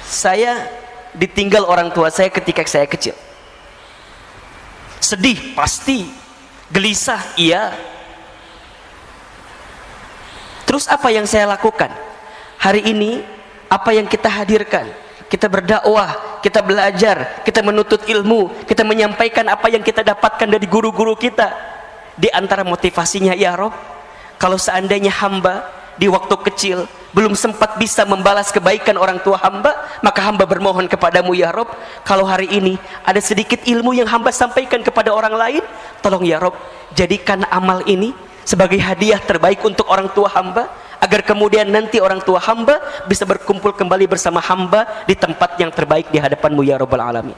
Saya ditinggal orang tua saya ketika saya kecil. Sedih pasti, gelisah iya. Terus apa yang saya lakukan? Hari ini apa yang kita hadirkan? Kita berdakwah, kita belajar, kita menuntut ilmu, kita menyampaikan apa yang kita dapatkan dari guru-guru kita. Di antara motivasinya, ya Rob, kalau seandainya hamba di waktu kecil belum sempat bisa membalas kebaikan orang tua hamba, maka hamba bermohon kepadamu ya Rob, kalau hari ini ada sedikit ilmu yang hamba sampaikan kepada orang lain, tolong ya Rob, jadikan amal ini sebagai hadiah terbaik untuk orang tua hamba, agar kemudian nanti orang tua hamba bisa berkumpul kembali bersama hamba di tempat yang terbaik di hadapanmu ya Rabbal Alamin.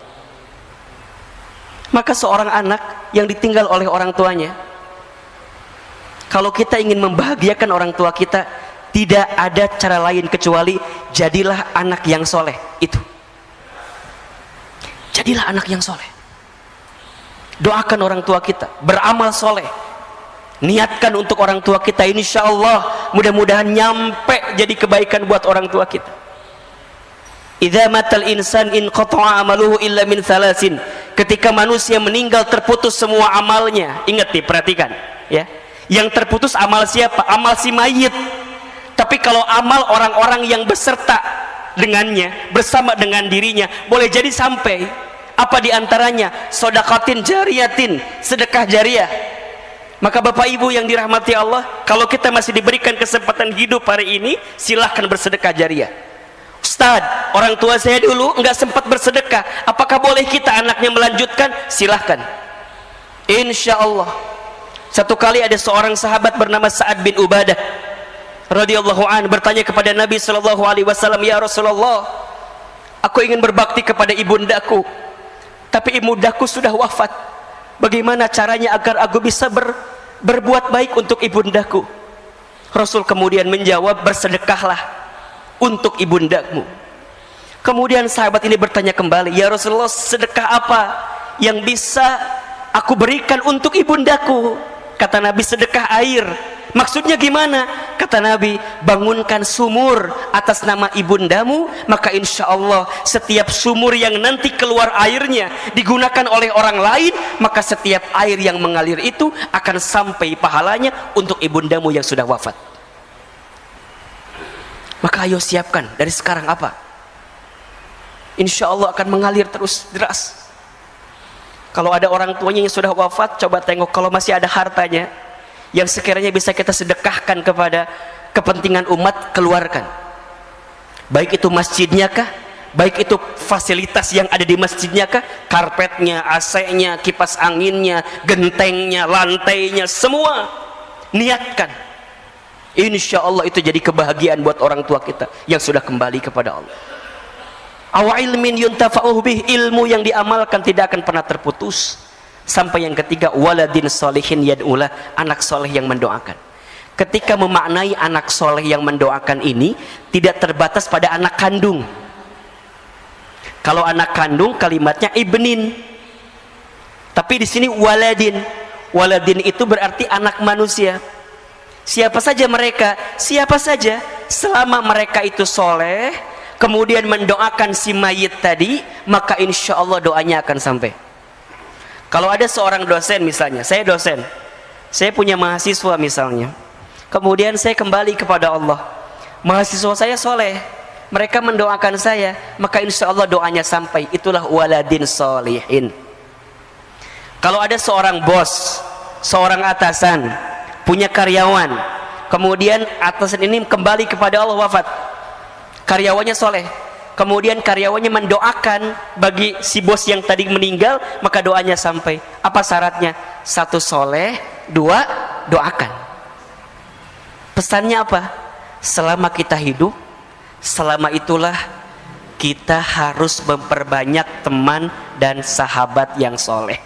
Maka seorang anak yang ditinggal oleh orang tuanya, kalau kita ingin membahagiakan orang tua kita, tidak ada cara lain kecuali jadilah anak yang soleh. Itu, jadilah anak yang soleh. Doakan orang tua kita, beramal soleh, niatkan untuk orang tua kita, insya Allah mudah-mudahan nyampe jadi kebaikan buat orang tua kita. Idza matal insan in qata'a amaluhu illa min thalasin. Ketika manusia meninggal terputus semua amalnya. Ingat nih, perhatikan ya. Yang terputus amal siapa? Amal si mayit. Tapi kalau amal orang-orang yang beserta dengannya, bersama dengan dirinya, boleh jadi sampai. Apa diantaranya? Sodaqatin jariyatin, sedekah jariah. Maka Bapak Ibu yang dirahmati Allah, kalau kita masih diberikan kesempatan hidup hari ini, silahkan bersedekah jariah. Ustaz, orang tua saya dulu enggak sempat bersedekah, apakah boleh kita anaknya melanjutkan? Silahkan, insya Allah. Satu kali ada seorang sahabat bernama Sa'ad bin Ubadah radhiyallahu an bertanya kepada Nabi sallallahu alaihi wasallam, ya Rasulullah, aku ingin berbakti kepada ibundaku, tapi ibundaku sudah wafat. Bagaimana caranya agar aku bisa berbuat baik untuk ibundaku? Rasul kemudian menjawab, bersedekahlah untuk ibundamu. Kemudian sahabat ini bertanya kembali, ya Rasulullah, sedekah apa yang bisa aku berikan untuk ibundaku? Kata Nabi, sedekah air. Maksudnya gimana? Kata Nabi, bangunkan sumur atas nama ibundamu, maka insya Allah setiap sumur yang nanti keluar airnya digunakan oleh orang lain, maka setiap air yang mengalir itu akan sampai pahalanya untuk ibundamu yang sudah wafat. Maka ayo siapkan dari sekarang apa? Insya Allah akan mengalir terus deras. Kalau ada orang tuanya yang sudah wafat, coba tengok, kalau masih ada hartanya yang sekiranya bisa kita sedekahkan kepada kepentingan umat, keluarkan. Baik itu masjidnya kah, baik itu fasilitas yang ada di masjidnya kah, karpetnya, AC-nya, kipas anginnya, gentengnya, lantainya, semua niatkan. Insya Allah itu jadi kebahagiaan buat orang tua kita yang sudah kembali kepada Allah. Aw ilmin yuntafa'uh bih, ilmu yang diamalkan tidak akan pernah terputus. Sampai yang ketiga, waladin solihin yad'ulah, anak soleh yang mendoakan. Ketika memaknai anak soleh yang mendoakan ini tidak terbatas pada anak kandung. Kalau anak kandung kalimatnya ibnin, tapi di sini waladin. Waladin itu berarti anak manusia. Siapa saja mereka? Siapa saja selama mereka itu soleh, kemudian mendoakan si mayit tadi, maka insya Allah doanya akan sampai. Kalau ada seorang dosen misalnya, saya dosen, saya punya mahasiswa misalnya, kemudian saya kembali kepada Allah, mahasiswa saya soleh, mereka mendoakan saya, maka insya Allah doanya sampai. Itulah waladin solihin. Kalau ada seorang bos, seorang atasan, punya karyawan, kemudian atasan ini kembali kepada Allah, wafat, karyawannya soleh, kemudian karyawannya mendoakan bagi si bos yang tadi meninggal, maka doanya sampai. Apa syaratnya? Satu, soleh; dua, doakan. Pesannya apa? Selama kita hidup, selama itulah kita harus memperbanyak teman dan sahabat yang soleh.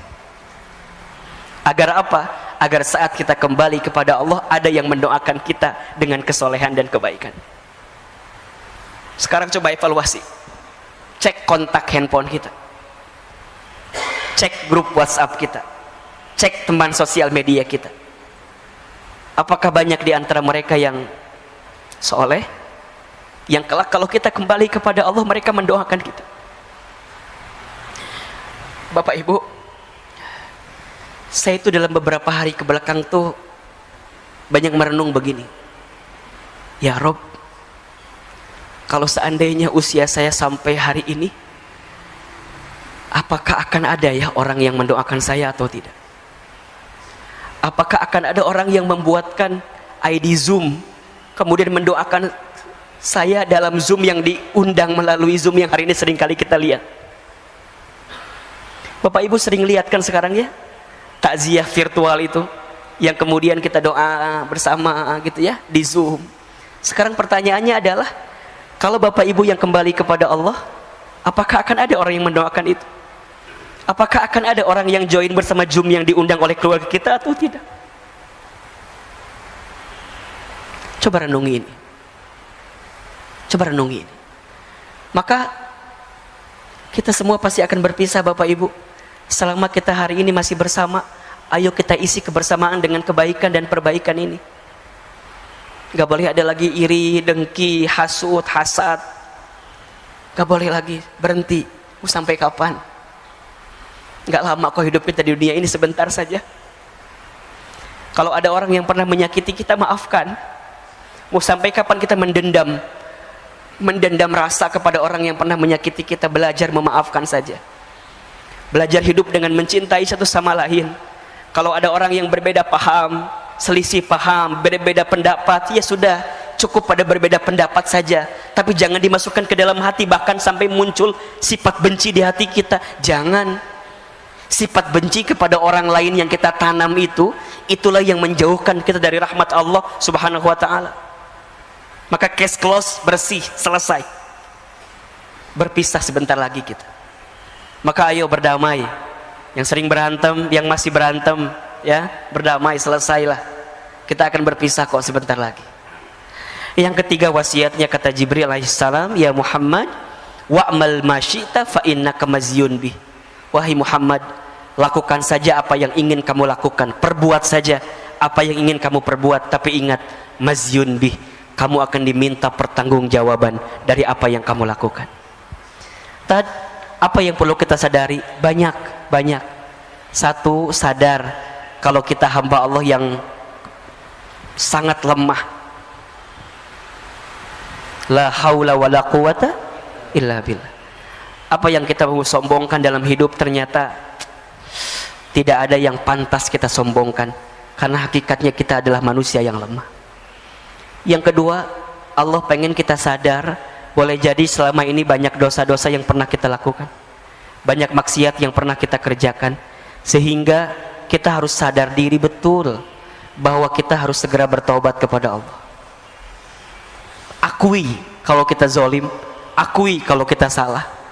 Agar apa? Agar saat kita kembali kepada Allah, ada yang mendoakan kita dengan kesolehan dan kebaikan. Sekarang coba evaluasi, cek kontak handphone kita, cek grup WhatsApp kita, cek teman sosial media kita. Apakah banyak di antara mereka yang soleh? yang kelak kalau kita kembali kepada Allah mereka mendoakan kita. Bapak Ibu, saya itu dalam beberapa hari ke belakang tuh banyak merenung begini. Ya Rob, kalau seandainya usia saya sampai hari ini, apakah akan ada ya orang yang mendoakan saya atau tidak? Apakah akan ada orang yang membuatkan ID Zoom kemudian mendoakan saya dalam Zoom yang diundang melalui Zoom yang hari ini sering kali kita lihat? Bapak Ibu sering lihat kan sekarang ya, takziah virtual itu yang kemudian kita doa bersama gitu ya di Zoom. Sekarang pertanyaannya adalah, kalau Bapak Ibu yang kembali kepada Allah, apakah akan ada orang yang mendoakan itu? Apakah akan ada orang yang join bersama Zoom yang diundang oleh keluarga kita atau tidak? Coba renungi ini. Coba renungi ini. Maka kita semua pasti akan berpisah Bapak Ibu. Selama kita hari ini masih bersama, ayo kita isi kebersamaan dengan kebaikan dan perbaikan ini. Gak boleh ada lagi iri, dengki, hasud, hasad. Gak boleh lagi, berhenti. Mau sampai kapan? Gak lama kok hidup kita di dunia ini, sebentar saja. Kalau ada orang yang pernah menyakiti kita, maafkan. Mau sampai kapan kita mendendam rasa kepada orang yang pernah menyakiti kita? Belajar memaafkan saja. Belajar hidup dengan mencintai satu sama lain. Kalau ada orang yang berbeda paham, selisih paham, berbeda pendapat, ya sudah, cukup pada berbeda pendapat saja. Tapi jangan dimasukkan ke dalam hati, bahkan sampai muncul sifat benci di hati kita. Jangan. Sifat benci kepada orang lain yang kita tanam itu, itulah yang menjauhkan kita dari rahmat Allah Subhanahu wa ta'ala. Maka case close, bersih, selesai. Berpisah sebentar lagi kita. Maka ayo berdamai. Yang sering berantem, yang masih berantem, ya, berdamai, selesailah. Kita akan berpisah kok sebentar lagi. Yang ketiga wasiatnya, kata Jibril alaihissalam, ya Muhammad, wa'mal ma syi'ta fa innaka mazyun bih. Wahai Muhammad, lakukan saja apa yang ingin kamu lakukan, perbuat saja apa yang ingin kamu perbuat, tapi ingat, mazyun bih, kamu akan diminta pertanggungjawaban dari apa yang kamu lakukan. Apa yang perlu kita sadari? Banyak. Satu, sadar kalau kita hamba Allah yang sangat lemah. La haula wa la quwata illa billah. Apa yang kita mau sombongkan dalam hidup ternyata tidak ada yang pantas kita sombongkan, karena hakikatnya kita adalah manusia yang lemah. Yang kedua, Allah pengen kita sadar, boleh jadi selama ini banyak dosa-dosa yang pernah kita lakukan, banyak maksiat yang pernah kita kerjakan, sehingga kita harus sadar diri betul bahwa kita harus segera bertaubat kepada Allah. Akui kalau kita zolim, akui kalau kita salah.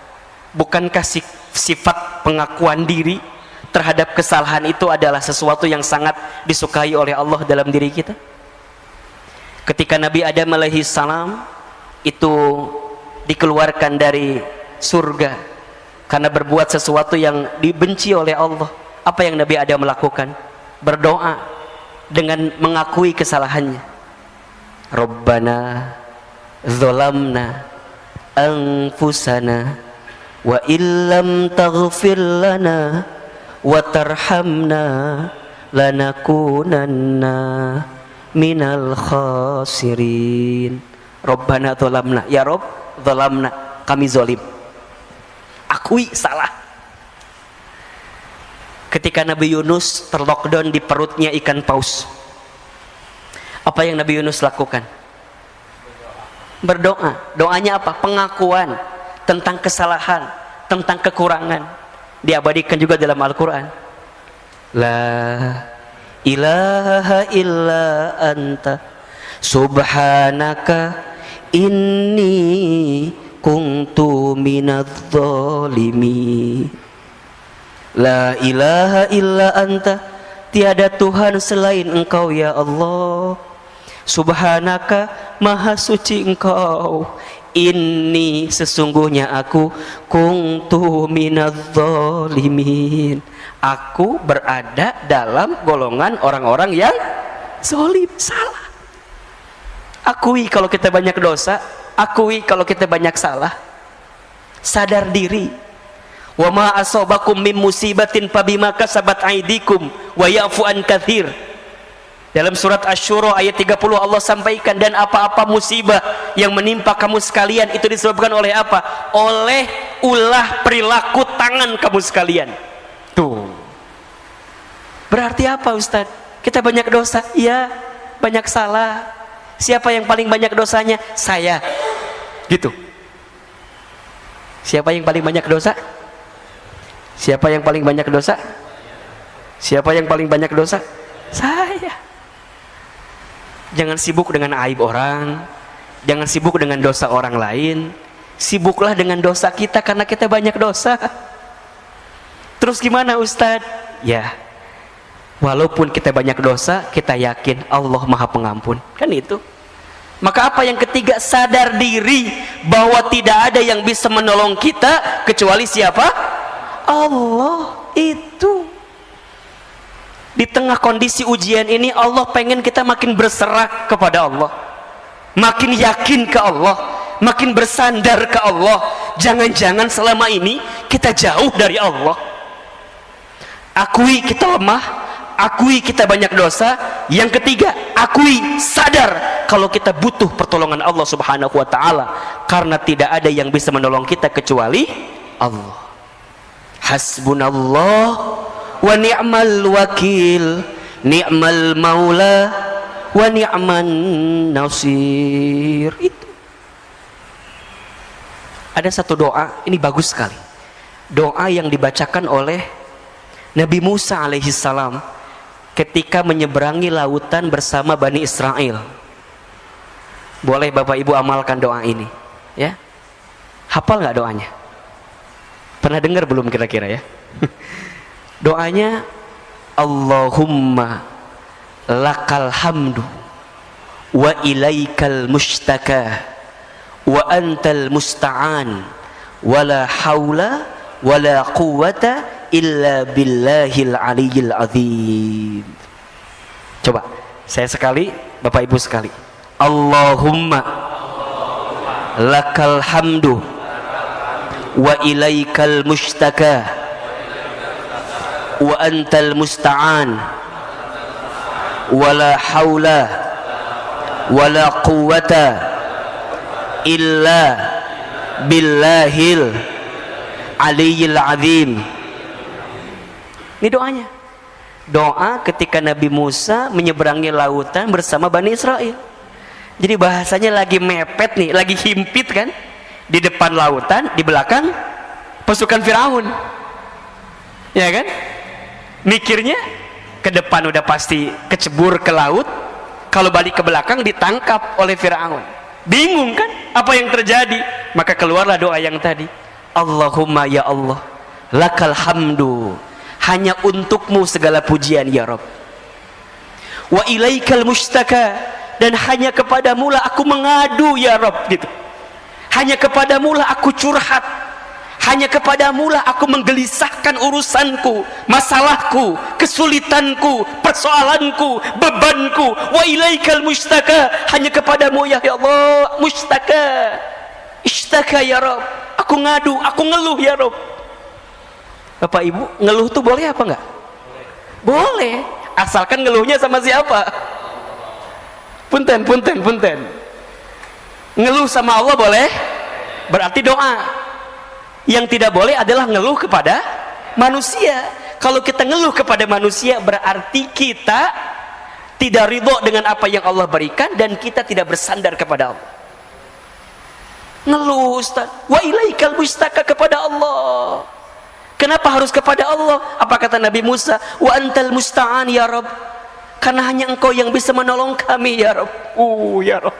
Bukankah sifat pengakuan diri terhadap kesalahan itu adalah sesuatu yang sangat disukai oleh Allah dalam diri kita? Ketika Nabi Adam alaihi salam itu dikeluarkan dari surga karena berbuat sesuatu yang dibenci oleh Allah, apa yang Nabi Adam melakukan? Berdoa dengan mengakui kesalahannya. Rabbana zalamna anfusana wa illam taghfir lana wa tarhamna lanakunanna minal khasirin. Rabbana zalamna, ya Rabb, zalamna, kami zalim. Akui salah. Ketika Nabi Yunus terlockdown di perutnya ikan paus, apa yang Nabi Yunus lakukan? Berdoa. Doanya apa? Pengakuan tentang kesalahan, tentang kekurangan. Diabadikan juga dalam Al-Quran. La ilaha illa anta subhanaka inni kuntu minadh-dhalimin. La ilaha illa anta, tiada Tuhan selain engkau ya Allah. Subhanaka, maha suci engkau. Inni, sesungguhnya aku, kuntu minadh-dhalimin, aku berada dalam golongan orang-orang yang zalim, salah. Akui kalau kita banyak dosa, Akui kalau kita banyak salah, sadar diri. Wa ma asabakum min musibatin fabima kasabat aydikum wa ya'fu an katsir. Dalam surat Asy-Syura ayat 30 Allah sampaikan, dan apa-apa musibah yang menimpa kamu sekalian itu disebabkan oleh apa? Oleh ulah perilaku tangan kamu sekalian. Tuh. Berarti apa Ustaz? Kita banyak dosa? Iya, banyak salah. Siapa yang paling banyak dosanya? Saya. Gitu. Siapa yang paling banyak dosa? Siapa yang paling banyak dosa? Siapa yang paling banyak dosa? Saya. Jangan sibuk dengan aib orang, jangan sibuk dengan dosa orang lain, sibuklah dengan dosa kita karena kita banyak dosa. Terus gimana Ustadz? Ya, walaupun kita banyak dosa, kita yakin Allah Maha Pengampun, kan itu. Maka apa yang ketiga? Sadar diri bahwa tidak ada yang bisa menolong kita kecuali siapa? Allah. Itu. Di tengah kondisi ujian ini Allah pengen kita makin berserah kepada Allah, makin yakin ke Allah, makin bersandar ke Allah. Jangan-jangan selama ini kita jauh dari Allah. Akui kita lemah, akui kita banyak dosa. Yang ketiga, akui, sadar kalau kita butuh pertolongan Allah Subhanahu wa ta'ala, karena tidak ada yang bisa menolong kita kecuali Allah. Hasbunallah wa ni'mal wakil, ni'mal maula wa ni'man nasir. Itu ada satu doa, ini bagus sekali, doa yang dibacakan oleh Nabi Musa alaihissalam ketika menyeberangi lautan bersama Bani Israel. Boleh Bapak Ibu amalkan doa ini ya. Hafal nggak doanya? Pernah dengar belum kira-kira ya? Doanya, Allahumma lakal hamdu wa ilaikal mustaka wa antal musta'an wa la hawla wa la quwwata illa billahil aliyyil azim. Coba saya sekali, Bapak Ibu sekali. Allahumma lakal hamdu wa ilaikal mustaka wa antal musta'an wala hawla wala quwwata illa billahil aliyyil azim. Ini doanya, doa ketika Nabi Musa menyeberangi lautan bersama Bani Israel. Jadi bahasanya lagi mepet nih, lagi himpit kan, di depan lautan, di belakang pasukan Firaun, ya kan? Mikirnya ke depan udah pasti kecebur ke laut, kalau balik ke belakang ditangkap oleh Firaun. Bingung kan apa yang terjadi? Maka keluarlah doa yang tadi, Allahumma ya Allah, lakal hamdu, hanya untukmu segala pujian ya Rabb, wa ilaikal mustaka, dan hanya kepadamu lah aku mengadu ya Rabb, gitu. Hanya kepadamu lah aku curhat, hanya kepadamu lah aku menggelisahkan urusanku, masalahku, kesulitanku, persoalanku, bebanku. Wa ilaikal mustaka, hanya kepadamu ya Allah mustaka, ishtaka ya Rabb, aku ngadu, aku ngeluh ya Rabb. Bapak Ibu, ngeluh tuh boleh apa enggak? Boleh, asalkan ngeluhnya sama siapa? Punten. Ngeluh sama Allah boleh, berarti doa. Yang tidak boleh adalah ngeluh kepada manusia. Kalau kita ngeluh kepada manusia, berarti kita tidak ridho dengan apa yang Allah berikan, dan kita tidak bersandar kepada Allah. Ngeluh Ustaz, wa ilaikal mustaka, kepada Allah. Kenapa harus kepada Allah? Apa kata Nabi Musa? Wa antal musta'an ya Rabb, karena hanya engkau yang bisa menolong kami ya Rabb. Ya Rabb,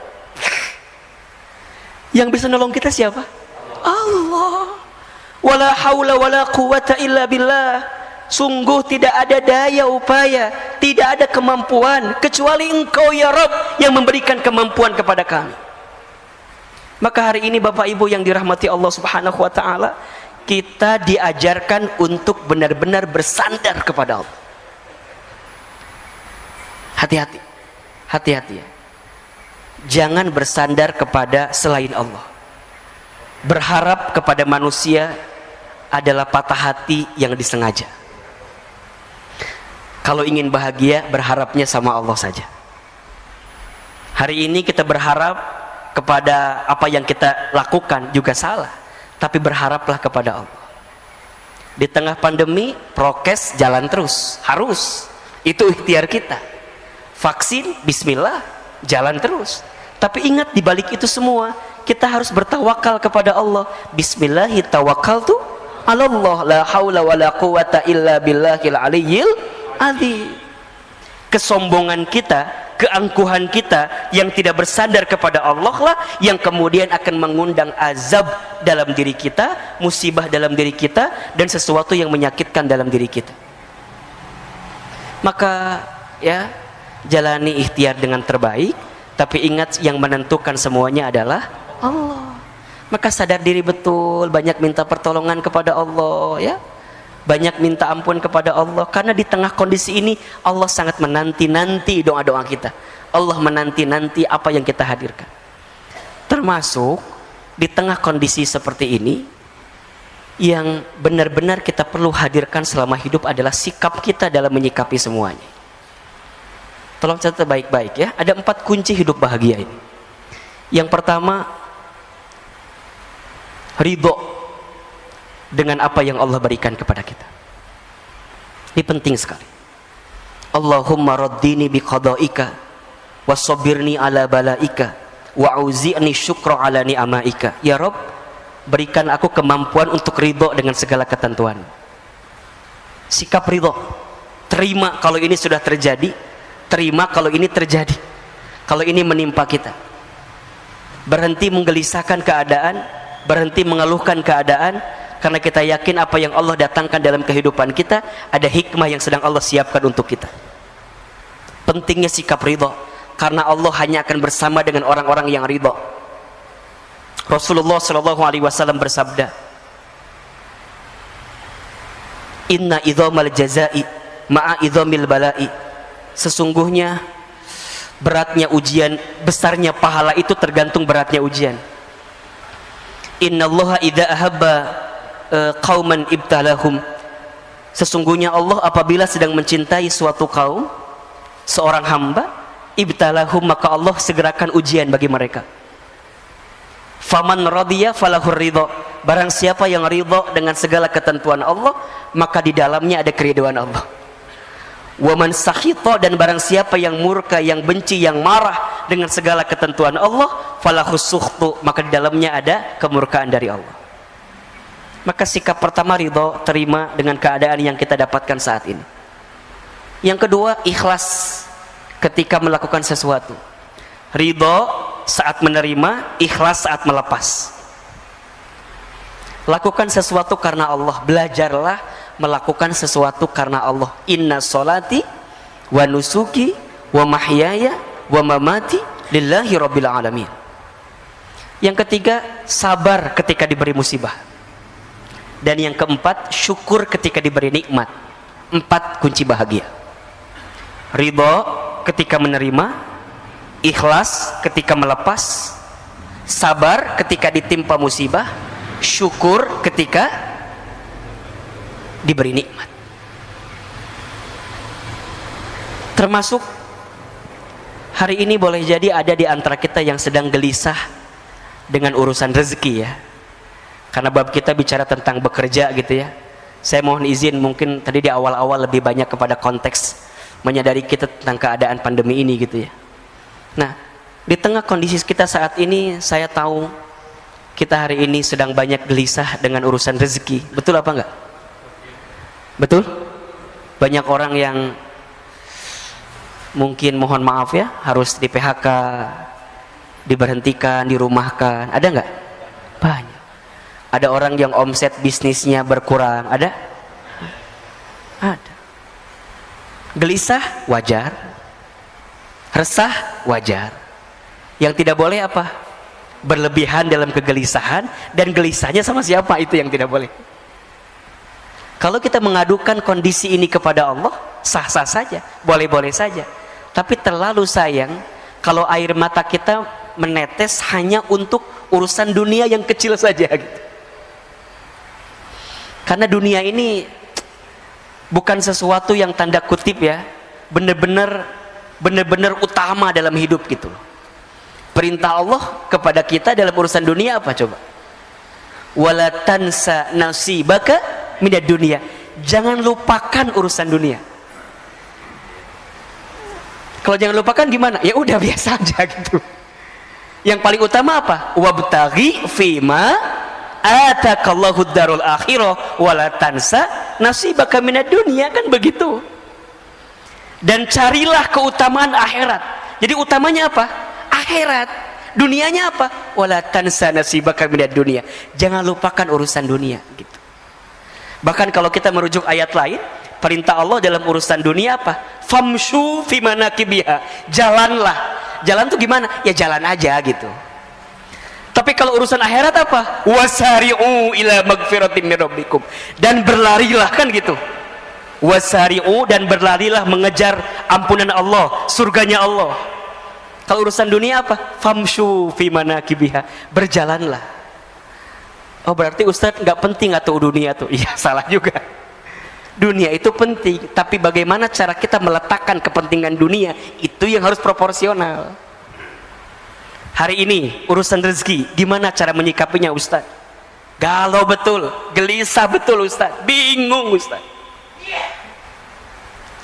yang bisa menolong kita siapa? Allah. Wala haula wala quwwata illa billah, sungguh tidak ada daya upaya, tidak ada kemampuan kecuali engkau ya Rabb yang memberikan kemampuan kepada kami. Maka hari ini Bapak Ibu yang dirahmati Allah Subhanahu wa ta'ala, kita diajarkan untuk benar-benar bersandar kepada Allah. Hati-hati ya. jangan bersandar kepada selain Allah. Berharap kepada manusia adalah patah hati yang disengaja. Kalau ingin bahagia, berharapnya sama Allah saja. Hari ini kita berharap kepada apa yang kita lakukan juga salah, tapi berharaplah kepada Allah. Di tengah pandemi, prokes jalan terus, harus. Itu ikhtiar kita. Vaksin, bismillah, jalan terus. Tapi ingat, di balik itu semua kita harus bertawakal kepada Allah. Bismillahi tawakkaltu 'ala Allah, la haula wala quwata illa billahil aliyyil azim. Kesombongan kita, keangkuhan kita yang tidak bersandar kepada Allah lah yang kemudian akan mengundang azab dalam diri kita, musibah dalam diri kita, dan sesuatu yang menyakitkan dalam diri kita. Maka ya, jalani ikhtiar dengan terbaik, tapi ingat yang menentukan semuanya adalah Allah. Maka sadar diri betul, banyak minta pertolongan kepada Allah ya. Banyak minta ampun kepada Allah, karena di tengah kondisi ini Allah sangat menanti-nanti doa-doa kita. Allah menanti-nanti apa yang kita hadirkan. Termasuk di tengah kondisi seperti ini, yang benar-benar kita perlu hadirkan selama hidup adalah sikap kita dalam menyikapi semuanya. Tolong catat baik-baik ya. Ada 4 kunci hidup bahagia ini. Yang pertama, ridho dengan apa yang Allah berikan kepada kita. Ini penting sekali. Allahumma raddini biqada'ika wasobirni ala balaika wa'uzi'ni syukra ala ni'amaika. Ya Rabb, berikan aku kemampuan untuk ridho dengan segala ketentuan. Sikap ridho, terima kalau ini sudah terjadi, terima kalau ini terjadi, kalau ini menimpa kita. Berhenti menggelisahkan keadaan, berhenti mengeluhkan keadaan, karena kita yakin apa yang Allah datangkan dalam kehidupan kita ada hikmah yang sedang Allah siapkan untuk kita. Pentingnya sikap ridho, karena Allah hanya akan bersama dengan orang-orang yang ridho. Rasulullah SAW bersabda, Inna idhamal jazai ma'a idhamil balai. Sesungguhnya beratnya ujian, besarnya pahala itu tergantung beratnya ujian. Inna allaha idha ahabba qauman ibtalahum. Sesungguhnya Allah apabila sedang mencintai suatu kaum, seorang hamba, ibtalahum, maka Allah segerakan ujian bagi mereka. Faman radiya falahur ridho. Barang siapa yang ridho dengan segala ketentuan Allah, maka di dalamnya ada keridhaan Allah. Waman sakhita, dan barang siapa yang murka, yang benci, yang marah dengan segala ketentuan Allah, falahus sukhtu, maka di dalamnya ada kemurkaan dari Allah. Maka sikap pertama ridho, terima dengan keadaan yang kita dapatkan saat ini. Yang kedua, ikhlas ketika melakukan sesuatu. Ridho saat menerima, ikhlas saat melepas. Lakukan sesuatu karena Allah. Belajarlah melakukan sesuatu karena Allah. Inna sholati wa nusuki wa mahyaya wa mamati lillahi rabbil alamin. Yang ketiga, sabar ketika diberi musibah. Dan yang keempat, syukur ketika diberi nikmat. 4 kunci bahagia. Ridho ketika menerima, ikhlas ketika melepas, sabar ketika ditimpa musibah, syukur ketika diberi nikmat. Termasuk hari ini boleh jadi ada di antara kita yang sedang gelisah dengan urusan rezeki ya. Karena bab kita bicara tentang bekerja gitu ya. Saya mohon izin, mungkin tadi di awal-awal lebih banyak kepada konteks menyadari kita tentang keadaan pandemi ini gitu ya. Nah, di tengah kondisi kita saat ini, saya tahu kita hari ini sedang banyak gelisah dengan urusan rezeki. Betul apa enggak? Betul? Banyak orang yang mungkin mohon maaf ya, harus di PHK, diberhentikan, dirumahkan. Ada enggak? Banyak. Ada orang yang omset bisnisnya berkurang. Ada? Ada. Gelisah wajar, resah wajar. Yang tidak boleh apa? Berlebihan dalam kegelisahan, dan gelisahnya sama siapa, itu yang tidak boleh. Kalau kita mengadukan kondisi ini kepada Allah, sah-sah saja, boleh-boleh saja. Tapi terlalu sayang kalau air mata kita menetes hanya untuk urusan dunia yang kecil saja gitu. Karena dunia ini bukan sesuatu yang tanda kutip ya, benar-benar utama dalam hidup gitu loh. Perintah Allah kepada kita dalam urusan dunia apa coba? Wala tansa nasibaka minad dunya. Jangan lupakan urusan dunia. Kalau jangan lupakan gimana? Ya udah biasa aja gitu. Yang paling utama apa? Wabtaghi fima atakallahu darul akhirah wala tansa nasibaka minad dunya, kan begitu. Dan carilah keutamaan akhirat. Jadi utamanya apa? Akhirat. Dunianya apa? Wala tansa nasibaka minad dunya. Jangan lupakan urusan dunia gitu. Bahkan kalau kita merujuk ayat lain, perintah Allah dalam urusan dunia apa? Famshu fi manakibiha. Jalanlah. Jalan tuh gimana? Ya jalan aja gitu. Tapi kalau urusan akhirat apa? Wasari'u ila magfiratin min rabbikum. Dan berlarilah, kan gitu. Wasari'u, dan berlarilah mengejar ampunan Allah, surganya Allah. Kalau urusan dunia apa? Famshu fi manakibiha. Berjalanlah. Oh berarti Ustadz nggak penting atau dunia tuh? Iya, salah juga. Dunia itu penting, tapi bagaimana cara kita meletakkan kepentingan dunia, itu yang harus proporsional. Hari ini urusan rezeki, gimana cara menyikapinya Ustadz? Galau betul, gelisah betul Ustadz, bingung Ustadz.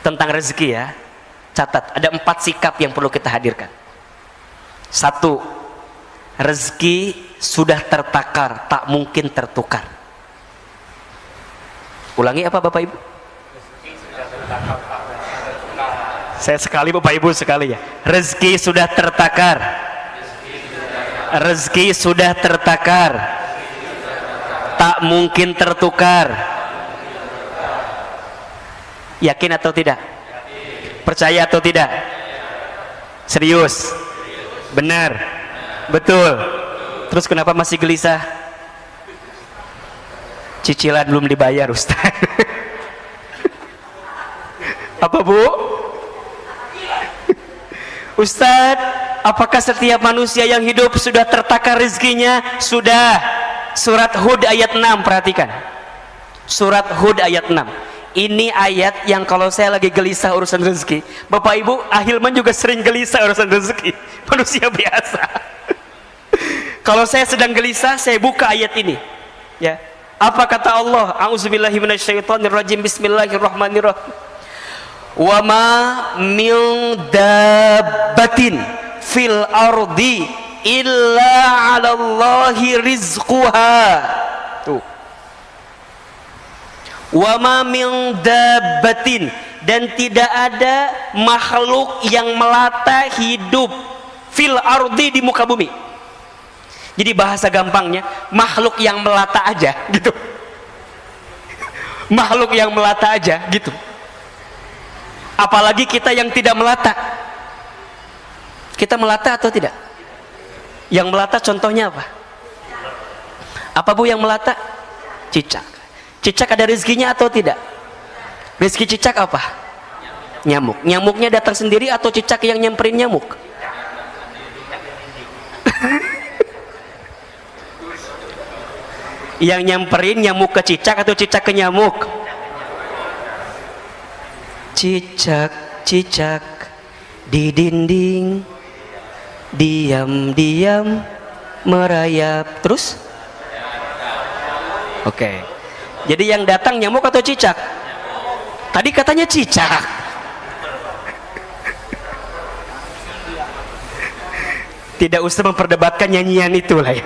Tentang rezeki ya, catat, ada 4 sikap yang perlu kita hadirkan. 1, rezeki sudah tertakar, tak mungkin tertukar. Ulangi apa Bapak Ibu? Saya sekali, Bapak Ibu sekali ya. Rezeki sudah tertakar. Rezeki sudah tertakar, tak mungkin tertukar. Yakin atau tidak? Percaya atau tidak? Serius? Benar? Betul? Terus kenapa masih gelisah? Cicilan belum dibayar Ustaz. Apa Bu? Ustaz, apakah setiap manusia yang hidup sudah tertakar rezekinya? Sudah. Surat Hud ayat 6, perhatikan. Surat Hud ayat 6. Ini ayat yang kalau saya lagi gelisah urusan rezeki, Bapak Ibu, Ahilman juga sering gelisah urusan rezeki. Manusia biasa. Kalau saya sedang gelisah, saya buka ayat ini. Ya. Apa kata Allah? A'udzubillahi minasyaitonirrajim. Bismillahirrahmanirrahim. Wa ma min dabbatin fil ardi illa 'alallahi rizquha. Tuh. Wa ma min dabbatin, dan tidak ada makhluk yang melata hidup fil ardi, di muka bumi. Jadi bahasa gampangnya, makhluk yang melata aja gitu. Makhluk yang melata aja gitu. Apalagi kita yang tidak melata. Kita melata atau tidak? Yang melata contohnya apa? Apa Bu yang melata? Cicak. Cicak ada rezekinya atau tidak? Rezeki cicak apa? Nyamuk. Nyamuknya datang sendiri atau cicak yang nyamperin nyamuk? Yang nyamperin nyamuk ke cicak atau cicak ke nyamuk? Cicak-cicak di dinding diam-diam merayap. Terus? Oke. Jadi yang datang nyamuk atau cicak? Tadi katanya cicak. Tidak usah memperdebatkan nyanyian itu lah ya.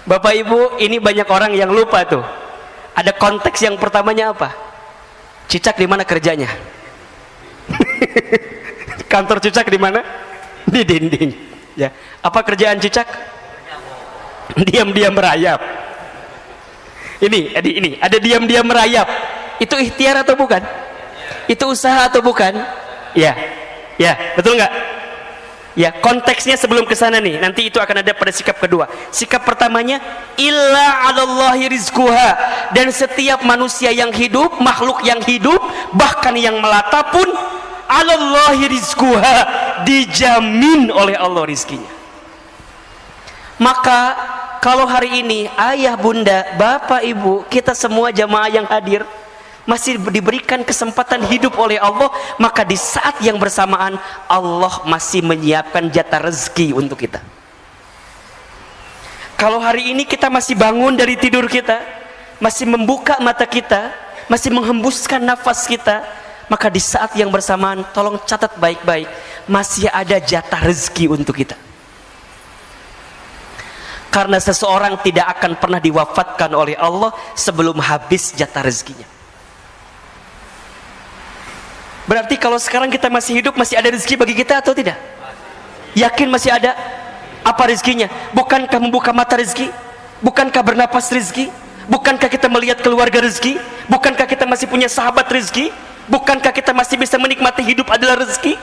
Bapak Ibu, ini banyak orang yang lupa tuh. Ada konteks yang pertamanya apa? Cicak di mana kerjanya? Kantor cicak di mana? Di dinding. Ya. Apa kerjaan cicak? Diam-diam merayap. Ini ada diam-diam merayap. Itu ikhtiar atau bukan? Itu usaha atau bukan? Ya. Ya, betul nggak? Ya, konteksnya sebelum ke sana nih. Nanti itu akan ada pada sikap kedua. Sikap pertamanya, illa 'alallahi rizquha, dan setiap manusia yang hidup, makhluk yang hidup, bahkan yang melata pun 'alallahi rizquha, dijamin oleh Allah rizkinya. Maka kalau hari ini ayah, bunda, bapak, ibu, kita semua jamaah yang hadir masih diberikan kesempatan hidup oleh Allah, maka di saat yang bersamaan Allah masih menyiapkan jatah rezeki untuk kita. Kalau hari ini kita masih bangun dari tidur kita, masih membuka mata kita, masih menghembuskan nafas kita, maka di saat yang bersamaan tolong catat baik-baik, masih ada jatah rezeki untuk kita. Karena seseorang tidak akan pernah diwafatkan oleh Allah sebelum habis jatah rezekinya. Berarti kalau sekarang kita masih hidup, masih ada rezeki bagi kita atau tidak? Yakin masih ada? Apa rezekinya? Bukankah membuka mata rezeki? Bukankah bernapas rezeki? Bukankah kita melihat keluarga rezeki? Bukankah kita masih punya sahabat rezeki? Bukankah kita masih bisa menikmati hidup adalah rezeki?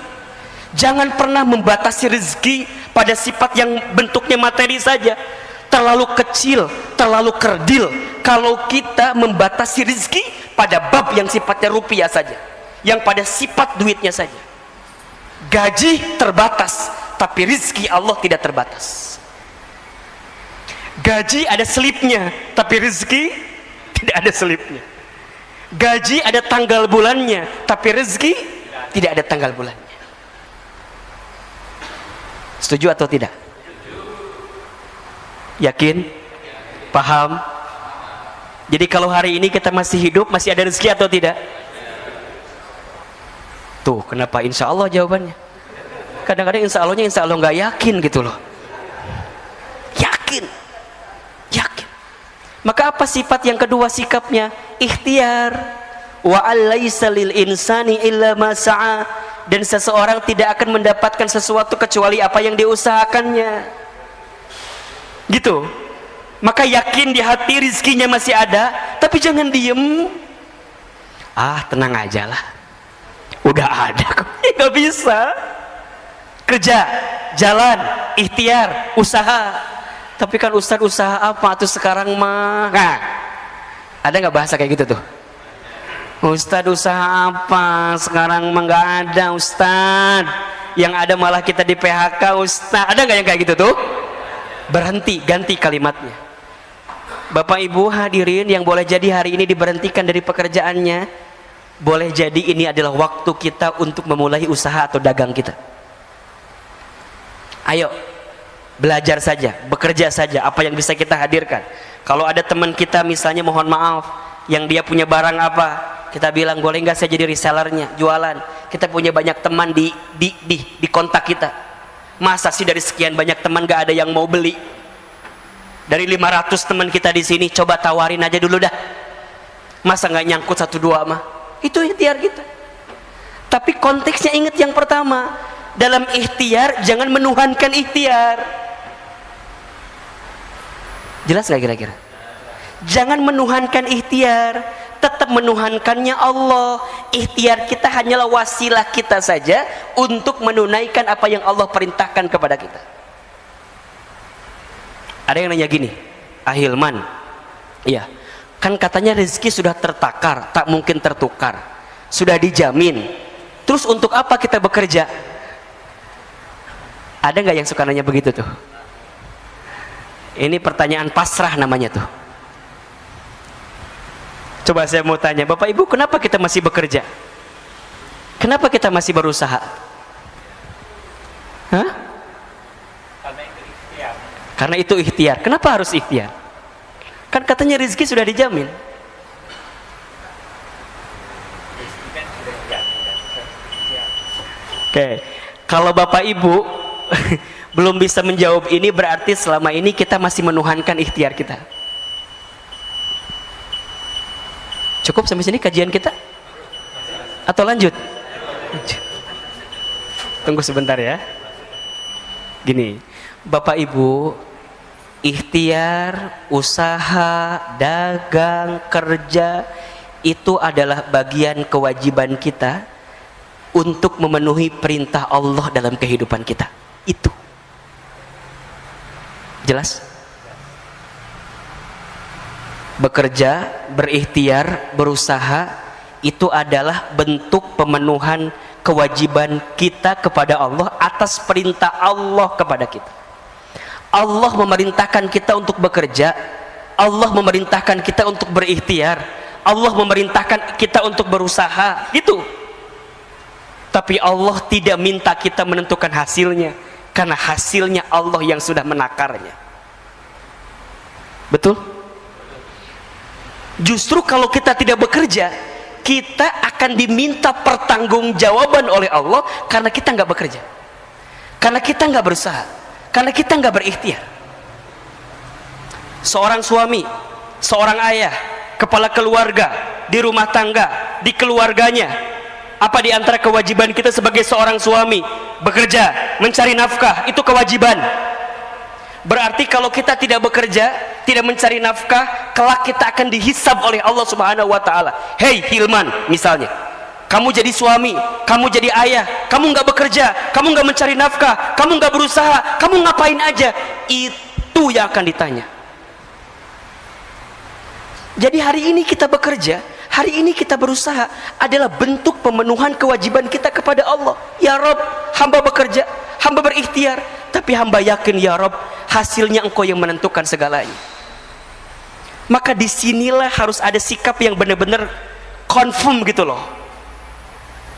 Jangan pernah membatasi rezeki pada sifat yang bentuknya materi saja. Terlalu kecil, terlalu kerdil kalau kita membatasi rezeki pada bab yang sifatnya rupiah saja, yang pada sifat duitnya saja. Gaji terbatas, tapi rezeki Allah tidak terbatas. Gaji ada selipnya, tapi rezeki tidak ada selipnya. Gaji ada tanggal bulannya, tapi rezeki tidak ada tanggal bulannya. Setuju atau tidak? Yakin? Paham? Jadi kalau hari ini kita masih hidup, masih ada rezeki atau tidak? Tuh, kenapa insya Allah jawabannya? Kadang-kadang insya Allah nggak yakin gitu loh. Yakin. Maka apa sifat yang kedua sikapnya? Ikhtiar. Wa alaisa lil insani illa ma sa'a. Dan seseorang tidak akan mendapatkan sesuatu kecuali apa yang diusahakannya. Gitu. Maka yakin di hati rizkinya masih ada, tapi jangan diem. Tenang aja lah, udah ada kok. Gak bisa. Kerja, jalan, ikhtiar, usaha. Tapi kan Ustadz usaha apa tuh sekarang mah? Nah, ada nggak bahasa kayak gitu tuh? Ustadz usaha apa sekarang mah? Nggak ada Ustadz. Yang ada malah kita di PHK Ustadz. Ada nggak yang kayak gitu tuh? Berhenti, ganti kalimatnya. Bapak Ibu hadirin yang boleh jadi hari ini diberhentikan dari pekerjaannya, boleh jadi ini adalah waktu kita untuk memulai usaha atau dagang kita. Ayo belajar saja, bekerja saja apa yang bisa kita hadirkan. Kalau ada teman kita misalnya mohon maaf yang dia punya barang apa, kita bilang boleh nggak saya jadi resellernya, jualan. Kita punya banyak teman di kontak kita. Masa sih dari sekian banyak teman gak ada yang mau beli? Dari 500 teman kita di sini, coba tawarin aja dulu dah. Masa nggak nyangkut 1-2 mah? Itu ikhtiar kita. Tapi konteksnya ingat yang pertama, dalam ikhtiar jangan menuhankan ikhtiar. Jelas gak kira-kira? Jangan menuhankan ikhtiar, tetap menuhankannya Allah. Ikhtiar kita hanyalah wasilah kita saja untuk menunaikan apa yang Allah perintahkan kepada kita. Ada yang nanya gini, Ahilman, iya, kan katanya rezeki sudah tertakar, tak mungkin tertukar, sudah dijamin. Terus untuk apa kita bekerja? Ada nggak yang suka nanya begitu tuh? Ini pertanyaan pasrah namanya tuh. Coba saya mau tanya, Bapak Ibu, kenapa kita masih bekerja? Kenapa kita masih berusaha? Hah? Karena itu ikhtiar. Kenapa harus ikhtiar? Kan katanya rezeki sudah dijamin. Oke, kalau Bapak Ibu belum bisa menjawab ini, berarti selama ini kita masih menuhankan ikhtiar kita. Cukup sampai sini kajian kita? Atau lanjut? Tunggu sebentar ya. Gini, Bapak Ibu, ikhtiar, usaha, dagang, kerja itu adalah bagian kewajiban kita untuk memenuhi perintah Allah dalam kehidupan kita. Itu jelas? Bekerja, berikhtiar, berusaha itu adalah bentuk pemenuhan kewajiban kita kepada Allah atas perintah Allah kepada kita. Allah memerintahkan kita untuk bekerja, Allah memerintahkan kita untuk berikhtiar, Allah memerintahkan kita untuk berusaha, gitu. Tapi Allah tidak minta kita menentukan hasilnya, karena hasilnya Allah yang sudah menakarnya. Betul? Justru kalau kita tidak bekerja, kita akan diminta pertanggungjawaban oleh Allah karena kita nggak bekerja, karena kita nggak berusaha, karena kita nggak berikhtiar. Seorang suami, seorang ayah, kepala keluarga, di rumah tangga, di keluarganya, apa di antara kewajiban kita sebagai seorang suami? Bekerja, mencari nafkah, itu kewajiban. Berarti kalau kita tidak bekerja, tidak mencari nafkah, kelak kita akan dihisab oleh Allah Subhanahu wa taala. Hei Hilman, misalnya, kamu jadi suami, kamu jadi ayah, kamu nggak bekerja, kamu nggak mencari nafkah, kamu nggak berusaha, kamu ngapain aja? Itu yang akan ditanya. Jadi hari ini kita bekerja, hari ini kita berusaha, adalah bentuk pemenuhan kewajiban kita kepada Allah. Ya Rob, hamba bekerja, hamba berikhtiar, tapi hamba yakin ya Rob, hasilnya Engkau yang menentukan segalanya. Maka disinilah harus ada sikap yang benar-benar confirm gitu loh.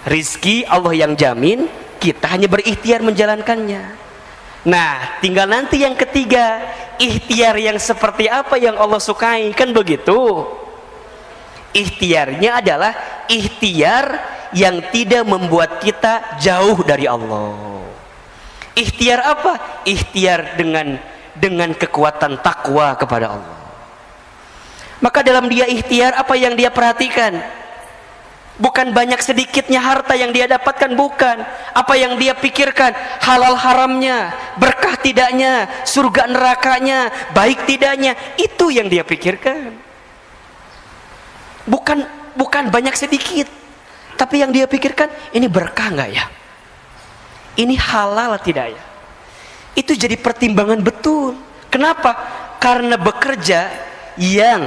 Rizki Allah yang jamin, kita hanya berikhtiar menjalankannya. Nah, tinggal nanti yang ketiga, ikhtiar yang seperti apa yang Allah sukai, kan begitu. Ikhtiarnya adalah ikhtiar yang tidak membuat kita jauh dari Allah. Ikhtiar apa? Ikhtiar dengan kekuatan takwa kepada Allah. Maka dalam dia ikhtiar, apa yang dia perhatikan? Bukan banyak sedikitnya harta yang dia dapatkan, bukan. Apa yang dia pikirkan? Halal haramnya, berkah tidaknya, surga nerakanya, baik tidaknya, itu yang dia pikirkan. Bukan banyak sedikit, tapi yang dia pikirkan, ini berkah nggak ya? Ini halal tidak ya? Itu jadi pertimbangan betul. Kenapa? Karena bekerja yang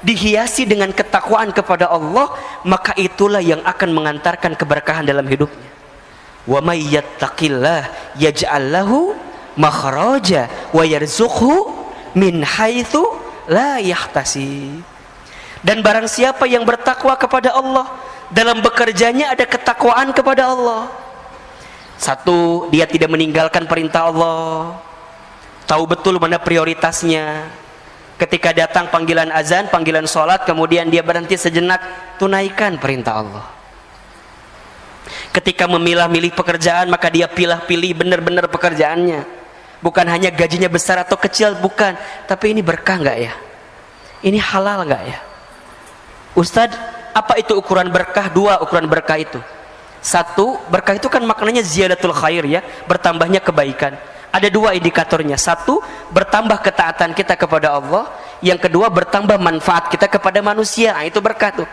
dihiasi dengan ketakwaan kepada Allah, maka itulah yang akan mengantarkan keberkahan dalam hidupnya. Wa may yattaqillah yaj'al lahu makhraja wa yarzuqhu min haitsu la yahtasib. Dan barang siapa yang bertakwa kepada Allah, dalam bekerjanya ada ketakwaan kepada Allah. Satu, dia tidak meninggalkan perintah Allah, tahu betul mana prioritasnya. Ketika datang panggilan azan, panggilan sholat, kemudian dia berhenti sejenak, tunaikan perintah Allah. Ketika memilah-milih pekerjaan, maka dia pilih-pilih benar-benar pekerjaannya. Bukan hanya gajinya besar atau kecil, bukan, tapi ini berkah nggak ya? Ini halal nggak ya? Ustadz, apa itu ukuran berkah? Dua ukuran berkah itu. Satu, berkah itu kan maknanya ziyadatul khair ya, bertambahnya kebaikan. Ada dua indikatornya. Satu, bertambah ketaatan kita kepada Allah. Yang kedua, bertambah manfaat kita kepada manusia. Nah, itu berkah tuh.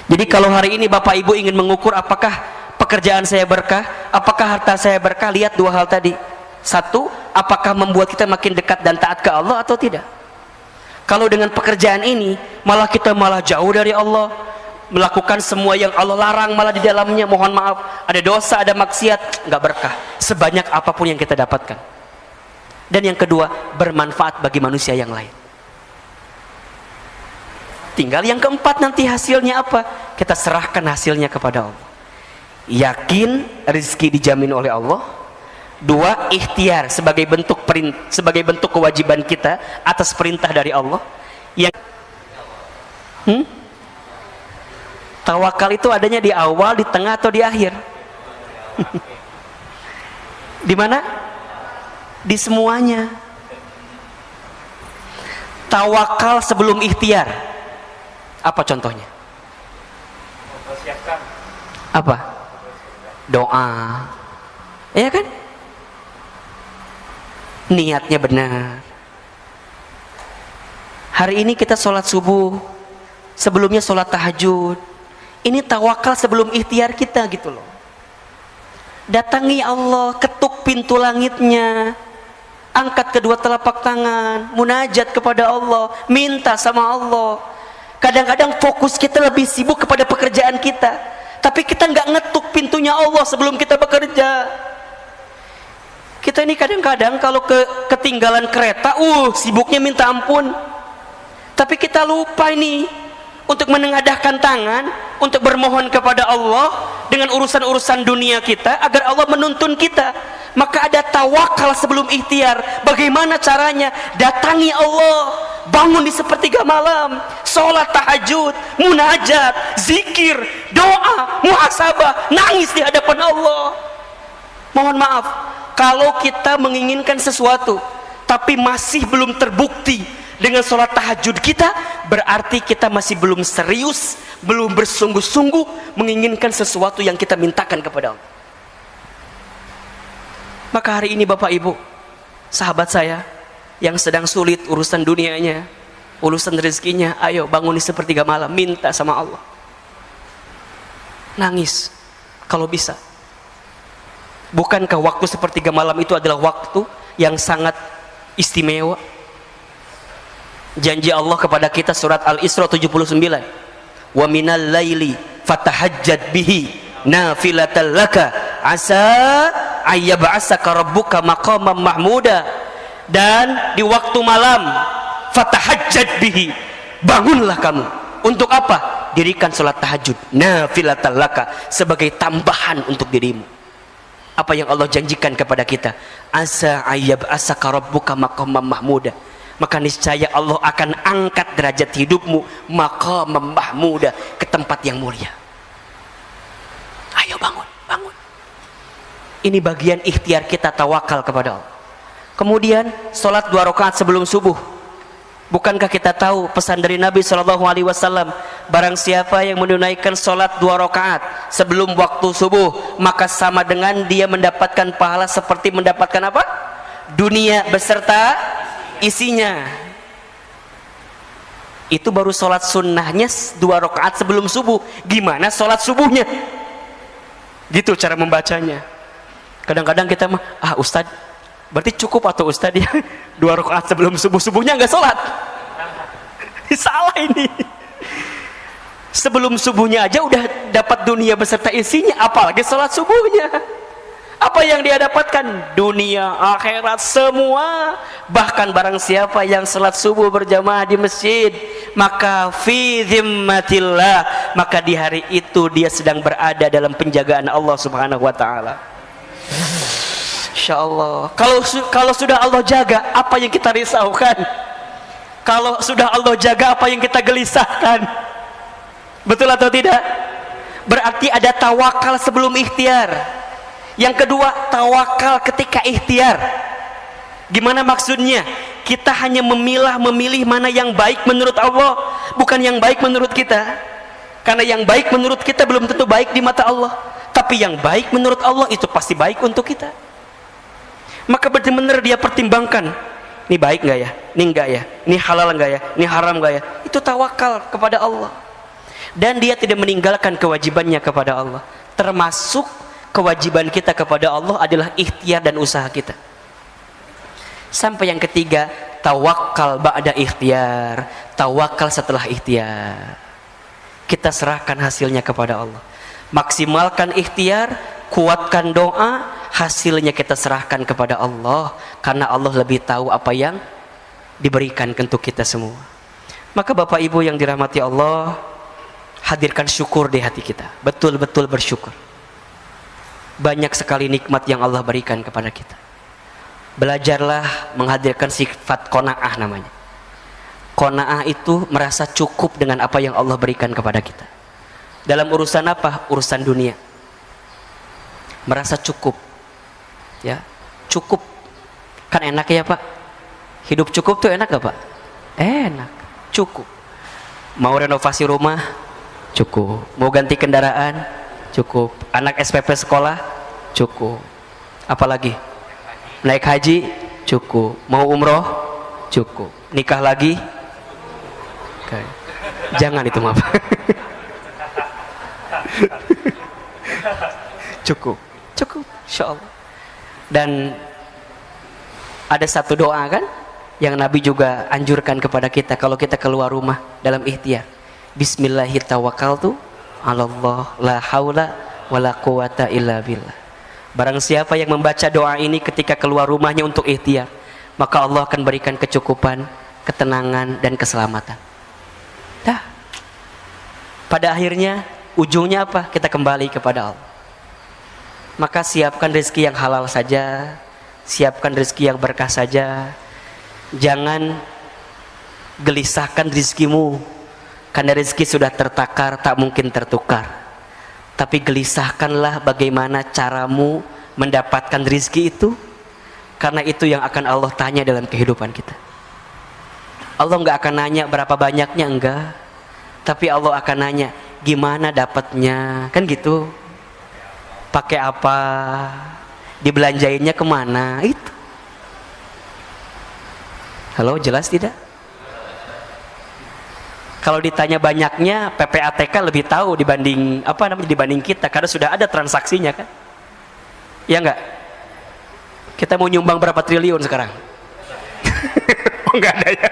Jadi kalau hari ini Bapak Ibu ingin mengukur apakah pekerjaan saya berkah, apakah harta saya berkah, lihat dua hal tadi. Satu, apakah membuat kita makin dekat dan taat ke Allah atau tidak. Kalau dengan pekerjaan ini malah kita malah jauh dari Allah, melakukan semua yang Allah larang, malah di dalamnya mohon maaf ada dosa, ada maksiat, nggak berkah sebanyak apapun yang kita dapatkan. Dan yang kedua, bermanfaat bagi manusia yang lain. Tinggal yang keempat, nanti hasilnya apa? Kita serahkan hasilnya kepada Allah. Yakin rezeki dijamin oleh Allah. Dua, ikhtiar sebagai bentuk kewajiban kita atas perintah dari Allah. Yang tawakal itu adanya di awal, di tengah, atau di akhir? Di mana? Di semuanya. Tawakal sebelum ikhtiar. Apa contohnya? Apa? Doa. Ya kan? Niatnya benar. Hari ini kita sholat subuh, sebelumnya sholat tahajud. Ini tawakal sebelum ikhtiar kita gitu loh. Datangi Allah, ketuk pintu langitnya, angkat kedua telapak tangan, munajat kepada Allah, minta sama Allah. Kadang-kadang fokus kita lebih sibuk kepada pekerjaan kita, tapi kita nggak ngetuk pintunya Allah sebelum kita bekerja. Kita ini kadang-kadang kalau ketinggalan kereta, sibuknya minta ampun. Tapi kita lupa ini untuk menengadahkan tangan, untuk bermohon kepada Allah dengan urusan-urusan dunia kita agar Allah menuntun kita. Maka ada tawakal sebelum ikhtiar. Bagaimana caranya? Datangi Allah, bangun di sepertiga malam, sholat tahajud, munajat, zikir, doa, muhasabah, nangis di hadapan Allah. Mohon maaf, kalau kita menginginkan sesuatu tapi masih belum terbukti dengan sholat tahajud kita, berarti kita masih belum serius, belum bersungguh-sungguh menginginkan sesuatu yang kita mintakan kepada Allah. Maka hari ini Bapak Ibu, sahabat saya yang sedang sulit urusan dunianya, urusan rezekinya, ayo bangun di sepertiga malam, minta sama Allah. Nangis kalau bisa. Bukankah waktu sepertiga malam itu adalah waktu yang sangat istimewa? Janji Allah kepada kita surat Al-Isra 79. Wa minal laili fatahajjad bihi nafilatan laka asa ayyab'asaka rabbuka maqaman mahmuda. Dan di waktu malam fatahajjad bihi, bangunlah kamu. Untuk apa? Dirikan salat tahajud nafilatan laka, sebagai tambahan untuk dirimu. Apa yang Allah janjikan kepada kita? Asa ayyab'asaka rabbuka maqaman mahmuda. Maka niscaya Allah akan angkat derajat hidupmu maqaman mahmuda, ke tempat yang mulia. Ayo bangun, bangun. Ini bagian ikhtiar kita tawakal kepada Allah. Kemudian sholat 2 rakaat sebelum subuh. Bukankah kita tahu pesan dari Nabi SAW, barang siapa yang menunaikan sholat 2 rakaat sebelum waktu subuh, maka sama dengan dia mendapatkan pahala seperti mendapatkan apa? Dunia beserta isinya. Itu baru sholat sunnahnya 2 rakaat sebelum subuh. Gimana sholat subuhnya? Gitu cara membacanya. Kadang-kadang kita mah, Ustadz, berarti cukup atau Ustadz ya 2 rakaat sebelum subuh, subuhnya nggak sholat. Salah ini. Sebelum subuhnya aja udah dapat dunia beserta isinya, apalagi sholat subuhnya. Apa yang dia dapatkan? Dunia, akhirat, semua. Bahkan barang siapa yang sholat subuh berjamaah di masjid, maka fi zimmatillah, maka di hari itu dia sedang berada dalam penjagaan Allah Subhanahu wa ta'ala. Insya Allah. Kalau sudah Allah jaga, apa yang kita risaukan? Kalau sudah Allah jaga, apa yang kita gelisahkan? Betul atau tidak? Berarti ada tawakal sebelum ikhtiar. Yang kedua, tawakal ketika ikhtiar. Gimana maksudnya? Kita hanya memilih mana yang baik menurut Allah, bukan yang baik menurut kita. Karena yang baik menurut kita belum tentu baik di mata Allah. Tapi yang baik menurut Allah itu pasti baik untuk kita. Maka benar-benar dia pertimbangkan, ini baik nggak ya, ini enggak ya, ini halal nggak ya, ini haram nggak ya. Itu tawakal kepada Allah. Dan dia tidak meninggalkan kewajibannya kepada Allah. Termasuk kewajiban kita kepada Allah adalah ikhtiar dan usaha kita. Sampai yang ketiga, tawakal ba'da ikhtiar. Tawakal setelah ikhtiar. Kita serahkan hasilnya kepada Allah. Maksimalkan ikhtiar, kuatkan doa, hasilnya kita serahkan kepada Allah, karena Allah lebih tahu apa yang diberikan untuk kita semua. Maka Bapak Ibu yang dirahmati Allah, hadirkan syukur di hati kita, betul-betul bersyukur. Banyak sekali nikmat yang Allah berikan kepada kita. Belajarlah menghadirkan sifat qanaah namanya. Qanaah itu merasa cukup dengan apa yang Allah berikan kepada kita. Dalam urusan apa? Urusan dunia. Merasa cukup. Ya, cukup. Kan enak ya Pak? Hidup cukup tuh enak gak Pak? Enak, cukup. Mau renovasi rumah? Cukup. Mau ganti kendaraan? Cukup. Anak SPP sekolah? Cukup. Apalagi? Naik haji? Cukup. Mau umroh? Cukup. Nikah lagi? Okay. Jangan itu maaf. Cukup. Cukup, insya Allah. Dan ada satu doa kan yang Nabi juga anjurkan kepada kita kalau kita keluar rumah dalam ikhtiar. Bismillahirrahmanirrahim. Allah la haula wala quwata illa billah. Barang siapa yang membaca doa ini ketika keluar rumahnya untuk ikhtiar, maka Allah akan berikan kecukupan, ketenangan dan keselamatan. Dah. Pada akhirnya ujungnya apa? Kita kembali kepada Allah. Maka siapkan rezeki yang halal saja, siapkan rezeki yang berkah saja. Jangan gelisahkan rezekimu, karena rezeki sudah tertakar, tak mungkin tertukar. Tapi gelisahkanlah bagaimana caramu mendapatkan rezeki itu, karena itu yang akan Allah tanya dalam kehidupan kita. Allah nggak akan nanya berapa banyaknya, enggak, tapi Allah akan nanya gimana dapatnya, kan gitu. Pakai apa, dibelanjainnya kemana, itu. Halo, jelas tidak? Kalau ditanya banyaknya, PPATK lebih tahu dibanding dibanding kita, karena sudah ada transaksinya kan? Ya enggak? Kita mau nyumbang berapa triliun sekarang? Oh, enggak ada ya?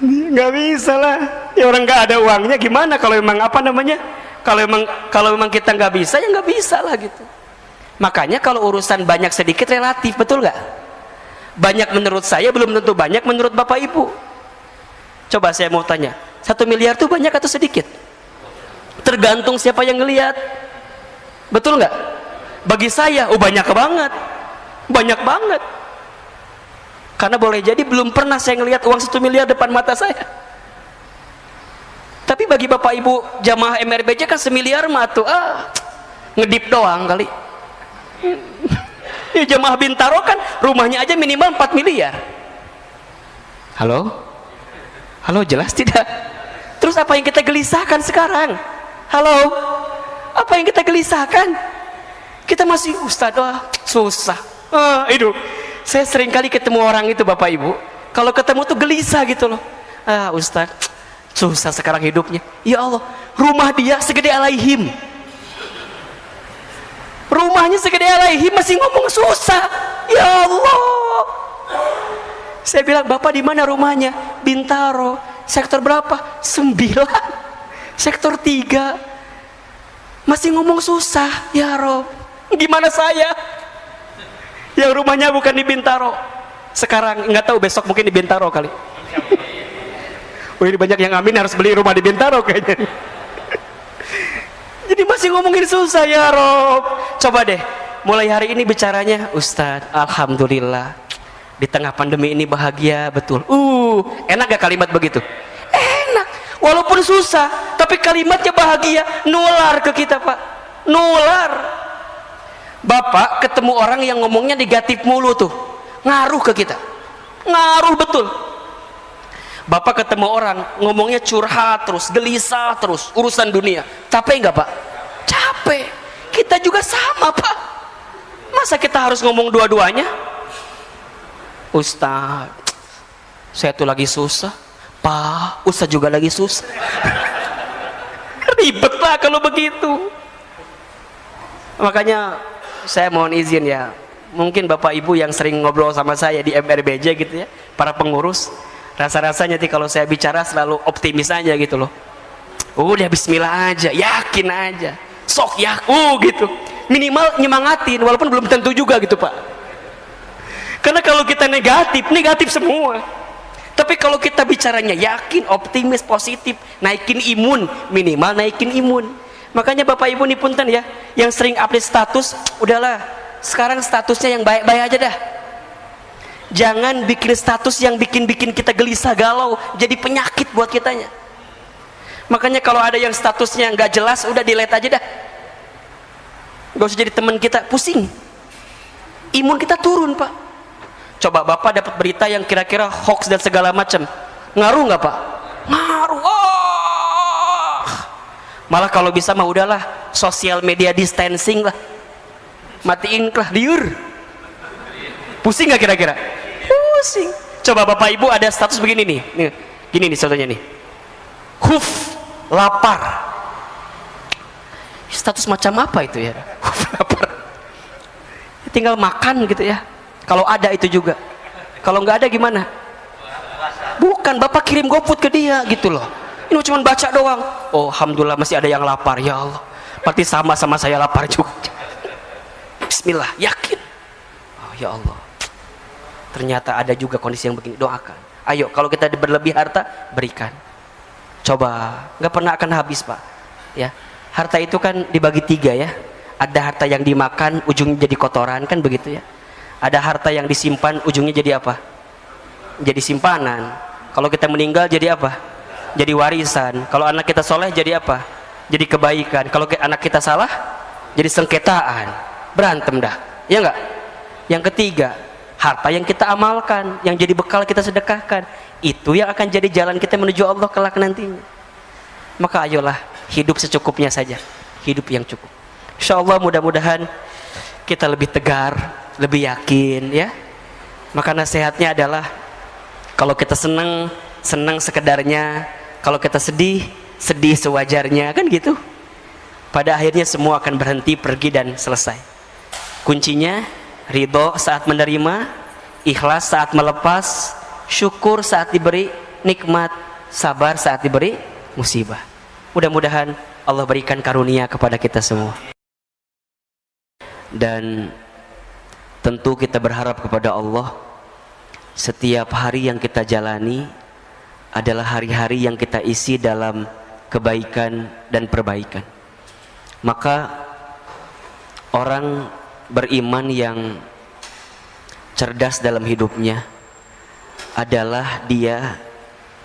Enggak bisa lah. Ya orang enggak ada uangnya gimana kalau memang Kalau memang kita nggak bisa, ya nggak bisa lah gitu. Makanya kalau urusan banyak sedikit relatif, betul nggak? Banyak menurut saya belum tentu banyak menurut Bapak Ibu. Coba saya mau tanya, 1 miliar itu banyak atau sedikit? Tergantung siapa yang ngelihat. Betul nggak? Bagi saya, banyak banget. Banyak banget. Karena boleh jadi belum pernah saya ngelihat uang 1 miliar depan mata saya. Tapi bagi Bapak Ibu jamaah MRBJ kan 1 miliar mah tuh ngedip doang kali. Ya jamaah Bintaro kan rumahnya aja minimal 4 miliar. Halo? Halo, jelas tidak? Terus apa yang kita gelisahkan sekarang? Halo? Apa yang kita gelisahkan? Kita masih Ustadz, susah. Itu. Saya sering kali ketemu orang itu Bapak Ibu. Kalau ketemu tuh gelisah gitu loh. Ustadz, susah sekarang hidupnya. Ya Allah, rumah dia segede Alaihim. Rumahnya segede Alaihim masih ngomong susah. Ya Allah. Saya bilang, Bapak di mana rumahnya? Bintaro. Sektor berapa? 9. Sektor 3. Masih ngomong susah. Ya Rob, gimana saya? Yang rumahnya bukan di Bintaro. Sekarang nggak tahu, besok mungkin di Bintaro kali. Ini banyak yang amin harus beli rumah di Bintaro kayaknya. Jadi masih ngomongin susah. Ya Rob, coba deh mulai hari ini bicaranya, Ustadz, alhamdulillah di tengah pandemi ini bahagia betul. Enak gak kalimat begitu? Enak, walaupun susah, tapi kalimatnya bahagia, nular ke kita Pak, nular. Bapak ketemu orang yang ngomongnya negatif mulu tuh, ngaruh ke kita, ngaruh betul. Bapak ketemu orang ngomongnya curhat terus, gelisah terus, urusan dunia, capek nggak Pak? Capek. Kita juga sama Pak. Masa kita harus ngomong dua-duanya? Ustaz, saya tuh lagi susah. Pak, Ustaz juga lagi susah. Ribet lah kalau begitu. Makanya saya mohon izin ya, mungkin Bapak Ibu yang sering ngobrol sama saya di MRBJ gitu ya, para pengurus, rasa-rasanya nanti kalau saya bicara selalu optimis aja gitu loh. Udah bismillah aja, yakin aja, sok ya, gitu. Minimal nyemangatin, walaupun belum tentu juga gitu Pak. Karena kalau kita negatif semua. Tapi kalau kita bicaranya yakin, optimis, positif, naikin imun, minimal naikin imun. Makanya Bapak Ibu nih punten ya, yang sering update status, udahlah, sekarang statusnya yang baik-baik aja dah. Jangan bikin status yang bikin kita gelisah galau, jadi penyakit buat kitanya. Makanya kalau ada yang statusnya nggak jelas, udah delete aja dah. Gak usah jadi teman kita, pusing. Imun kita turun Pak. Coba Bapak dapat berita yang kira-kira hoax dan segala macam, ngaruh nggak Pak? Ngaruh. Malah kalau bisa mah udahlah, sosial media distancing lah, matiin lah, liur. Pusing nggak kira-kira? Pusing. Coba Bapak Ibu ada status begini nih, gini nih contohnya nih, lapar. Status macam apa itu ya? Lapar. Tinggal makan gitu ya. Kalau ada itu juga. Kalau nggak ada gimana? Bukan, Bapak kirim GoFood ke dia gitu loh. Ini cuma baca doang. Oh, alhamdulillah masih ada yang lapar. Ya Allah, berarti sama saya lapar juga. Bismillah, yakin. Oh ya Allah, ternyata ada juga kondisi yang begini. Doakan. Ayo, kalau kita berlebih harta, berikan. Coba, nggak pernah akan habis, Pak. Ya, harta itu kan dibagi 3 ya. Ada harta yang dimakan, ujungnya jadi kotoran, kan begitu ya. Ada harta yang disimpan, ujungnya jadi apa? Jadi simpanan. Kalau kita meninggal jadi apa? Jadi warisan. Kalau anak kita soleh jadi apa? Jadi kebaikan. Kalau anak kita salah, jadi sengketaan. Berantem dah, ya enggak? Yang ketiga, harta yang kita amalkan, yang jadi bekal kita sedekahkan, itu yang akan jadi jalan kita menuju Allah kelak nantinya. Maka ayolah hidup secukupnya saja, hidup yang cukup. Insya Allah mudah-mudahan kita lebih tegar, lebih yakin ya. Maka nasihatnya adalah kalau kita senang, senang sekedarnya. Kalau kita sedih, sedih sewajarnya, kan gitu. Pada akhirnya semua akan berhenti, pergi dan selesai. Kuncinya ridho saat menerima, ikhlas saat melepas, syukur saat diberi nikmat, sabar saat diberi musibah. Mudah-mudahan Allah berikan karunia kepada kita semua. Dan tentu kita berharap kepada Allah, setiap hari yang kita jalani adalah hari-hari yang kita isi dalam kebaikan dan perbaikan. Maka orang beriman yang cerdas dalam hidupnya adalah dia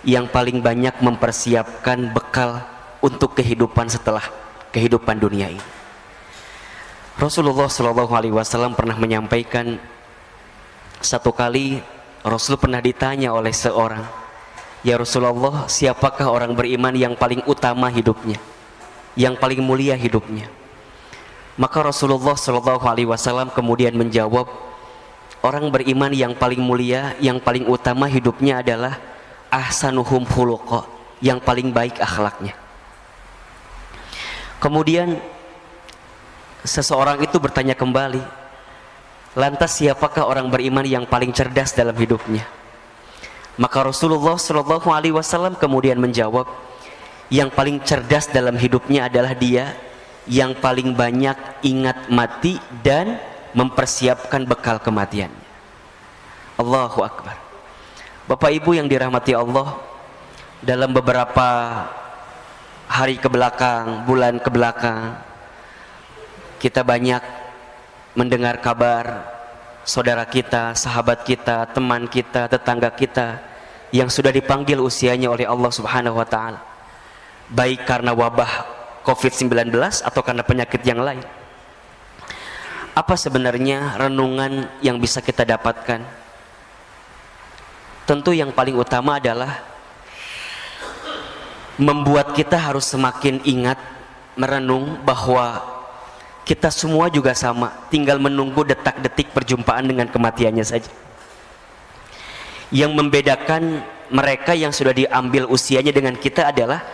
yang paling banyak mempersiapkan bekal untuk kehidupan setelah kehidupan dunia ini. Rasulullah SAW pernah menyampaikan, satu kali Rasul pernah ditanya oleh seorang, ya Rasulullah, siapakah orang beriman yang paling utama hidupnya, yang paling mulia hidupnya? Maka Rasulullah SAW kemudian menjawab, orang beriman yang paling mulia, yang paling utama hidupnya adalah ahsanuhum khuluqa, yang paling baik akhlaknya. Kemudian seseorang itu bertanya kembali, lantas siapakah orang beriman yang paling cerdas dalam hidupnya? Maka Rasulullah SAW kemudian menjawab, yang paling cerdas dalam hidupnya adalah dia yang paling banyak ingat mati dan mempersiapkan bekal kematiannya. Allahu Akbar. Bapak Ibu yang dirahmati Allah, dalam beberapa hari kebelakang, bulan kebelakang, kita banyak mendengar kabar saudara kita, sahabat kita, teman kita, tetangga kita yang sudah dipanggil usianya oleh Allah Subhanahu wa taala, baik karena wabah COVID-19 atau karena penyakit yang lain. Apa sebenarnya renungan yang bisa kita dapatkan? Tentu yang paling utama adalah membuat kita harus semakin ingat, merenung bahwa kita semua juga sama, tinggal menunggu detak-detik perjumpaan dengan kematiannya saja. Yang membedakan mereka yang sudah diambil usianya dengan kita adalah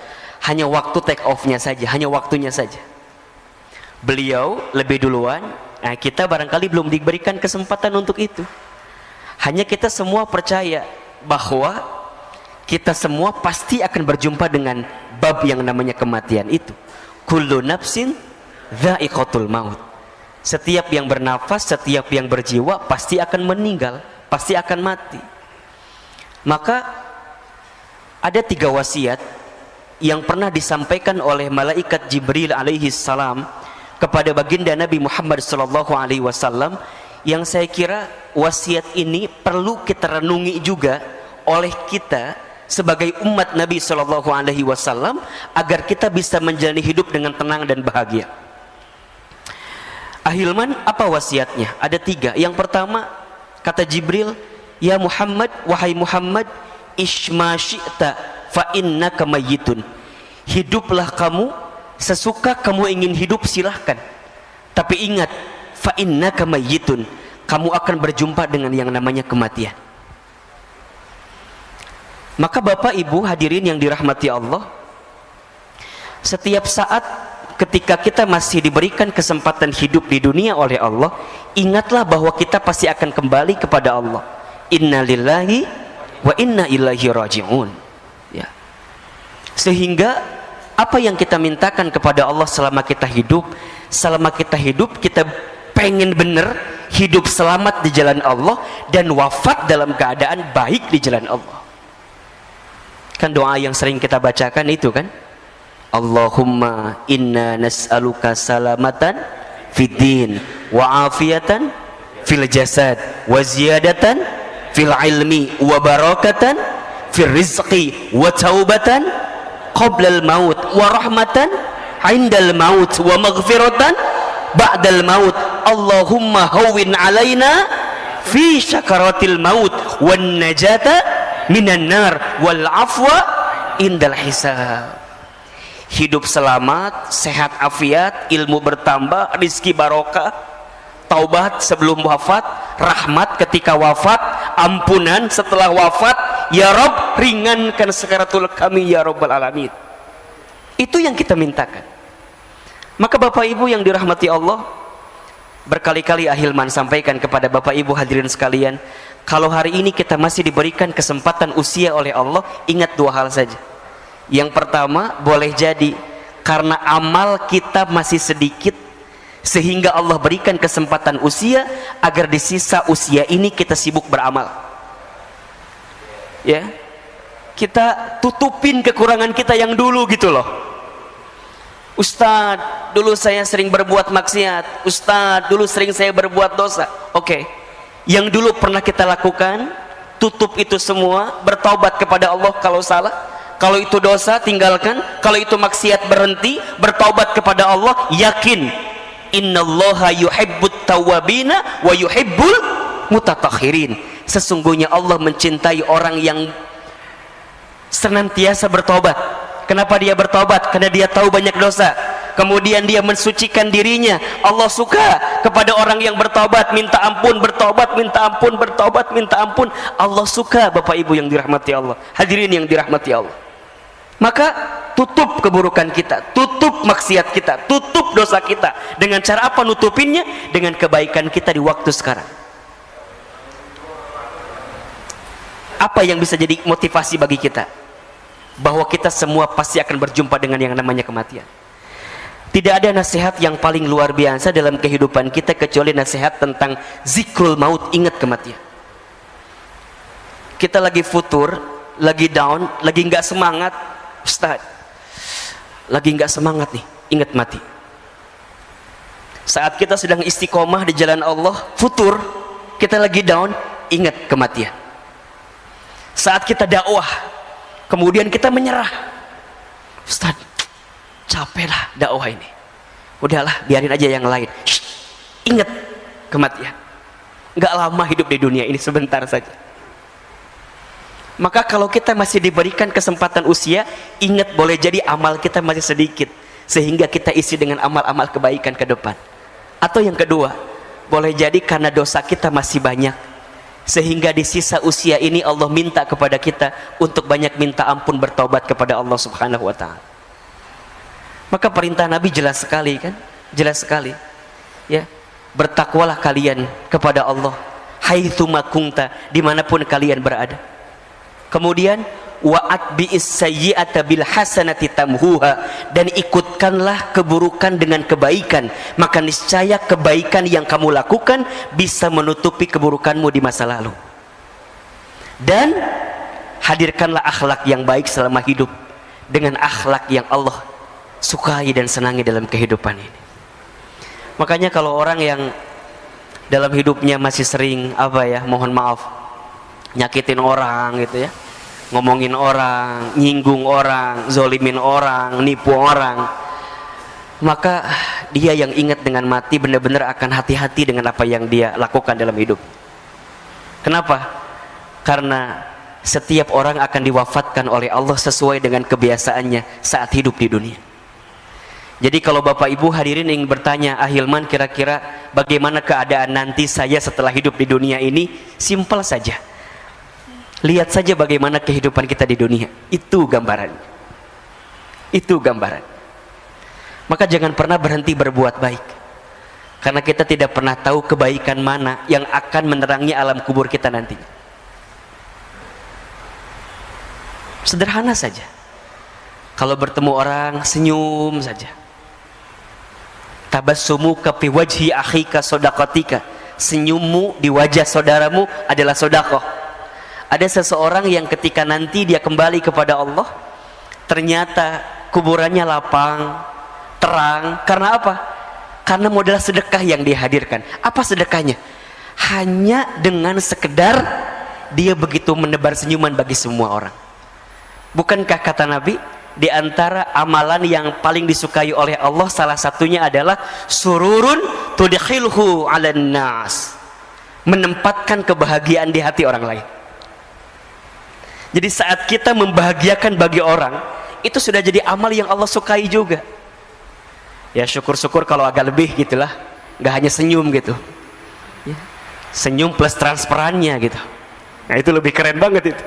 hanya waktu take off-nya saja, hanya waktunya saja. Beliau lebih duluan, kita barangkali belum diberikan kesempatan untuk itu. Hanya kita semua percaya bahwa kita semua pasti akan berjumpa dengan bab yang namanya kematian itu. Kullu nafsin dha'iqatul maut. Setiap yang bernafas, setiap yang berjiwa pasti akan meninggal, pasti akan mati. Maka ada 3 wasiat yang pernah disampaikan oleh malaikat Jibril alaihi salam kepada baginda Nabi Muhammad sallallahu alaihi wasallam, yang saya kira wasiat ini perlu kita renungi juga oleh kita sebagai umat Nabi sallallahu alaihi wasallam agar kita bisa menjalani hidup dengan tenang dan bahagia. Ahilman, apa wasiatnya? Ada 3. Yang pertama, kata Jibril, ya Muhammad, wahai Muhammad, ishma syi'ta fa innaka mayyitun. Hiduplah kamu sesuka kamu ingin hidup, silahkan. Tapi ingat, fa innaka mayyitun, kamu akan berjumpa dengan yang namanya kematian. Maka Bapak Ibu hadirin yang dirahmati Allah, setiap saat ketika kita masih diberikan kesempatan hidup di dunia oleh Allah, ingatlah bahwa kita pasti akan kembali kepada Allah. Inna lillahi wa inna ilaihi raji'un. Ya. Sehingga apa yang kita mintakan kepada Allah selama kita hidup, kita pengen bener hidup selamat di jalan Allah dan wafat dalam keadaan baik di jalan Allah. Kan doa yang sering kita bacakan itu kan, Allahumma inna nas'aluka salamatan fid din wa afiyatan fil jasad wa ziyadatan fil ilmi wa barakatan fil rizqi wa taubatan qablal maut wa rahmatan indal maut wa maghfiratan ba'dal maut. Allahumma hawwin alaina fi syakaratil maut wan najata minan nar wal afwa indal hisab. Hidup selamat, sehat afiat, ilmu bertambah, rizki barokah, taubat sebelum wafat, rahmat ketika wafat, ampunan setelah wafat. Ya Rabb, ringankan sakaratul kami ya Rabbal alamin. Itu yang kita mintakan. Maka Bapak Ibu yang dirahmati Allah, berkali-kali Ahilman sampaikan kepada Bapak Ibu hadirin sekalian, kalau hari ini kita masih diberikan kesempatan usia oleh Allah, ingat dua hal saja. Yang pertama, boleh jadi karena amal kita masih sedikit, sehingga Allah berikan kesempatan usia agar di sisa usia ini kita sibuk beramal. Ya, kita tutupin kekurangan kita yang dulu gitu loh. Ustadz, dulu saya sering berbuat maksiat. Ustadz, dulu sering saya berbuat dosa. Oke, yang dulu pernah kita lakukan, tutup itu semua, bertaubat kepada Allah kalau salah. Kalau itu dosa, tinggalkan. Kalau itu maksiat, berhenti, bertaubat kepada Allah. Yakin, innallaha yuhibbut tawwabina wa yuhibbul mutatahhirin. Sesungguhnya Allah mencintai orang yang senantiasa bertobat. Kenapa dia bertobat? Karena dia tahu banyak dosa, kemudian dia mensucikan dirinya. Allah suka kepada orang yang bertobat, minta ampun, bertobat, minta ampun, bertobat, minta ampun. Allah suka, Bapak Ibu yang dirahmati Allah, hadirin yang dirahmati Allah. Maka tutup keburukan kita, tutup maksiat kita, tutup dosa kita. Dengan cara apa nutupinnya? Dengan kebaikan kita di waktu sekarang. Apa yang bisa jadi motivasi bagi kita? Bahwa kita semua pasti akan berjumpa dengan yang namanya kematian. Tidak ada nasihat yang paling luar biasa dalam kehidupan kita kecuali nasihat tentang zikrul maut, ingat kematian. Kita lagi futur, lagi down, lagi nggak semangat, Ustaz, lagi nggak semangat nih, ingat mati. Saat kita sedang istiqomah di jalan Allah, futur, kita lagi down, ingat kematian. Saat kita dakwah, kemudian kita menyerah, Ustaz, capek lah dakwah ini, udahlah biarin aja yang lain. Shh, ingat kematian. Nggak lama hidup di dunia ini, sebentar saja. Maka kalau kita masih diberikan kesempatan usia, ingat boleh jadi amal kita masih sedikit, sehingga kita isi dengan amal-amal kebaikan ke depan. Atau yang kedua, boleh jadi karena dosa kita masih banyak, sehingga di sisa usia ini Allah minta kepada kita untuk banyak minta ampun, bertobat kepada Allah Subhanahu wa ta'ala. Maka perintah Nabi jelas sekali kan, jelas sekali ya, bertakwalah kalian kepada Allah haitsuma kunta, dimanapun kalian berada. Kemudian wa'at bi'is sayyi'ata bil hasanati tamhuha, dan ikutkanlah keburukan dengan kebaikan, maka niscaya kebaikan yang kamu lakukan bisa menutupi keburukanmu di masa lalu. Dan hadirkanlah akhlak yang baik selama hidup dengan akhlak yang Allah sukai dan senangi dalam kehidupan ini. Makanya kalau orang yang dalam hidupnya masih sering mohon maaf, nyakitin orang gitu ya, ngomongin orang, nyinggung orang, zolimin orang, nipu orang, maka dia yang ingat dengan mati benar-benar akan hati-hati dengan apa yang dia lakukan dalam hidup. Kenapa? Karena setiap orang akan diwafatkan oleh Allah sesuai dengan kebiasaannya saat hidup di dunia. Jadi kalau Bapak Ibu hadirin ingin bertanya, Ahilman kira-kira bagaimana keadaan nanti saya setelah hidup di dunia ini, simpel saja. Lihat saja bagaimana kehidupan kita di dunia. Itu gambaran. Itu gambaran. Maka jangan pernah berhenti berbuat baik, karena kita tidak pernah tahu kebaikan mana yang akan menerangi alam kubur kita nanti. Sederhana saja. Kalau bertemu orang senyum saja. Tabassumuka fi wajhi akhika shadaqatika. Senyummu di wajah saudaramu adalah sedekah. Ada seseorang yang ketika nanti dia kembali kepada Allah, ternyata kuburannya lapang, terang. Karena apa? Karena modal sedekah yang dihadirkan. Apa sedekahnya? Hanya dengan sekedar dia begitu menebar senyuman bagi semua orang. Bukankah kata Nabi, di antara amalan yang paling disukai oleh Allah salah satunya adalah sururun tudkhilhu 'alan nas, menempatkan kebahagiaan di hati orang lain. Jadi saat kita membahagiakan bagi orang, itu sudah jadi amal yang Allah sukai juga. Ya syukur-syukur kalau agak lebih gitulah, nggak hanya senyum gitu ya. Senyum plus transferannya gitu. Nah itu lebih keren banget itu.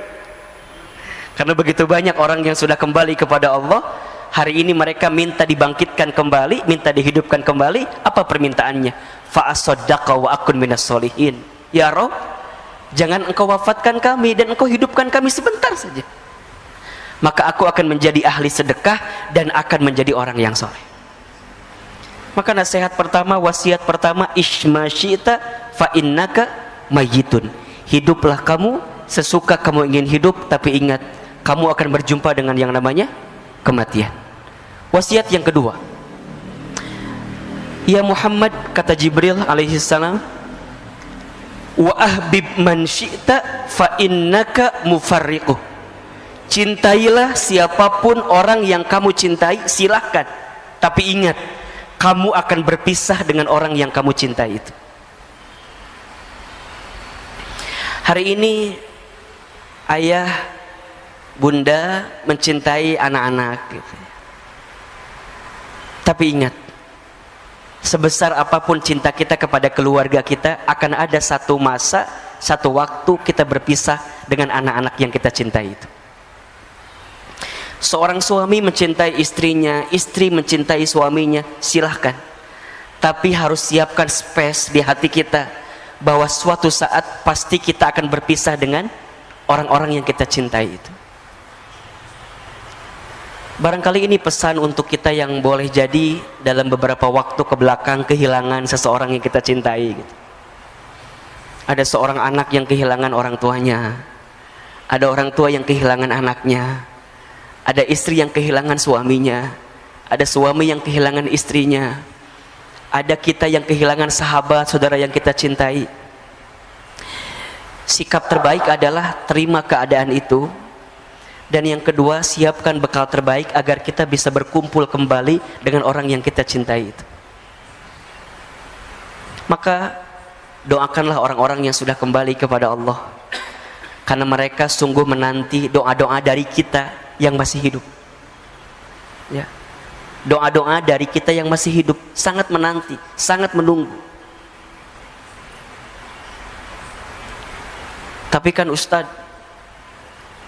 Karena begitu banyak orang yang sudah kembali kepada Allah, hari ini mereka minta dibangkitkan kembali, minta dihidupkan kembali. Apa permintaannya? Fa'asaddaqa wa akun minas solihin. Ya Rabb, jangan engkau wafatkan kami dan engkau hidupkan kami sebentar saja, maka aku akan menjadi ahli sedekah dan akan menjadi orang yang soleh. Maka nasihat pertama, wasiat pertama, ishma syi'ta fa innaka mayyitun. Hiduplah kamu sesuka kamu ingin hidup, tapi ingat kamu akan berjumpa dengan yang namanya kematian. Wasiat yang kedua, ya Muhammad, kata Jibril alaihi salam, wa ahbib man syi'ta fa innaka mufarriquh. Cintailah siapapun orang yang kamu cintai, silahkan, tapi ingat kamu akan berpisah dengan orang yang kamu cintai itu. Hari ini ayah, bunda mencintai anak-anak gitu. Tapi ingat, sebesar apapun cinta kita kepada keluarga kita, akan ada satu masa, satu waktu kita berpisah dengan anak-anak yang kita cintai itu. Seorang suami mencintai istrinya, istri mencintai suaminya, silahkan. Tapi harus siapkan space di hati kita, bahwa suatu saat pasti kita akan berpisah dengan orang-orang yang kita cintai itu. Barangkali ini pesan untuk kita yang boleh jadi dalam beberapa waktu kebelakang kehilangan seseorang yang kita cintai gitu. Ada seorang anak yang kehilangan orang tuanya, ada orang tua yang kehilangan anaknya, ada istri yang kehilangan suaminya, ada suami yang kehilangan istrinya, ada kita yang kehilangan sahabat, saudara yang kita cintai. Sikap terbaik adalah terima keadaan itu. Dan yang kedua, siapkan bekal terbaik agar kita bisa berkumpul kembali dengan orang yang kita cintai itu. Maka doakanlah orang-orang yang sudah kembali kepada Allah, karena mereka sungguh menanti doa-doa dari kita yang masih hidup ya. Doa-doa dari kita yang masih hidup sangat menanti, sangat menunggu. Tapi kan Ustadz,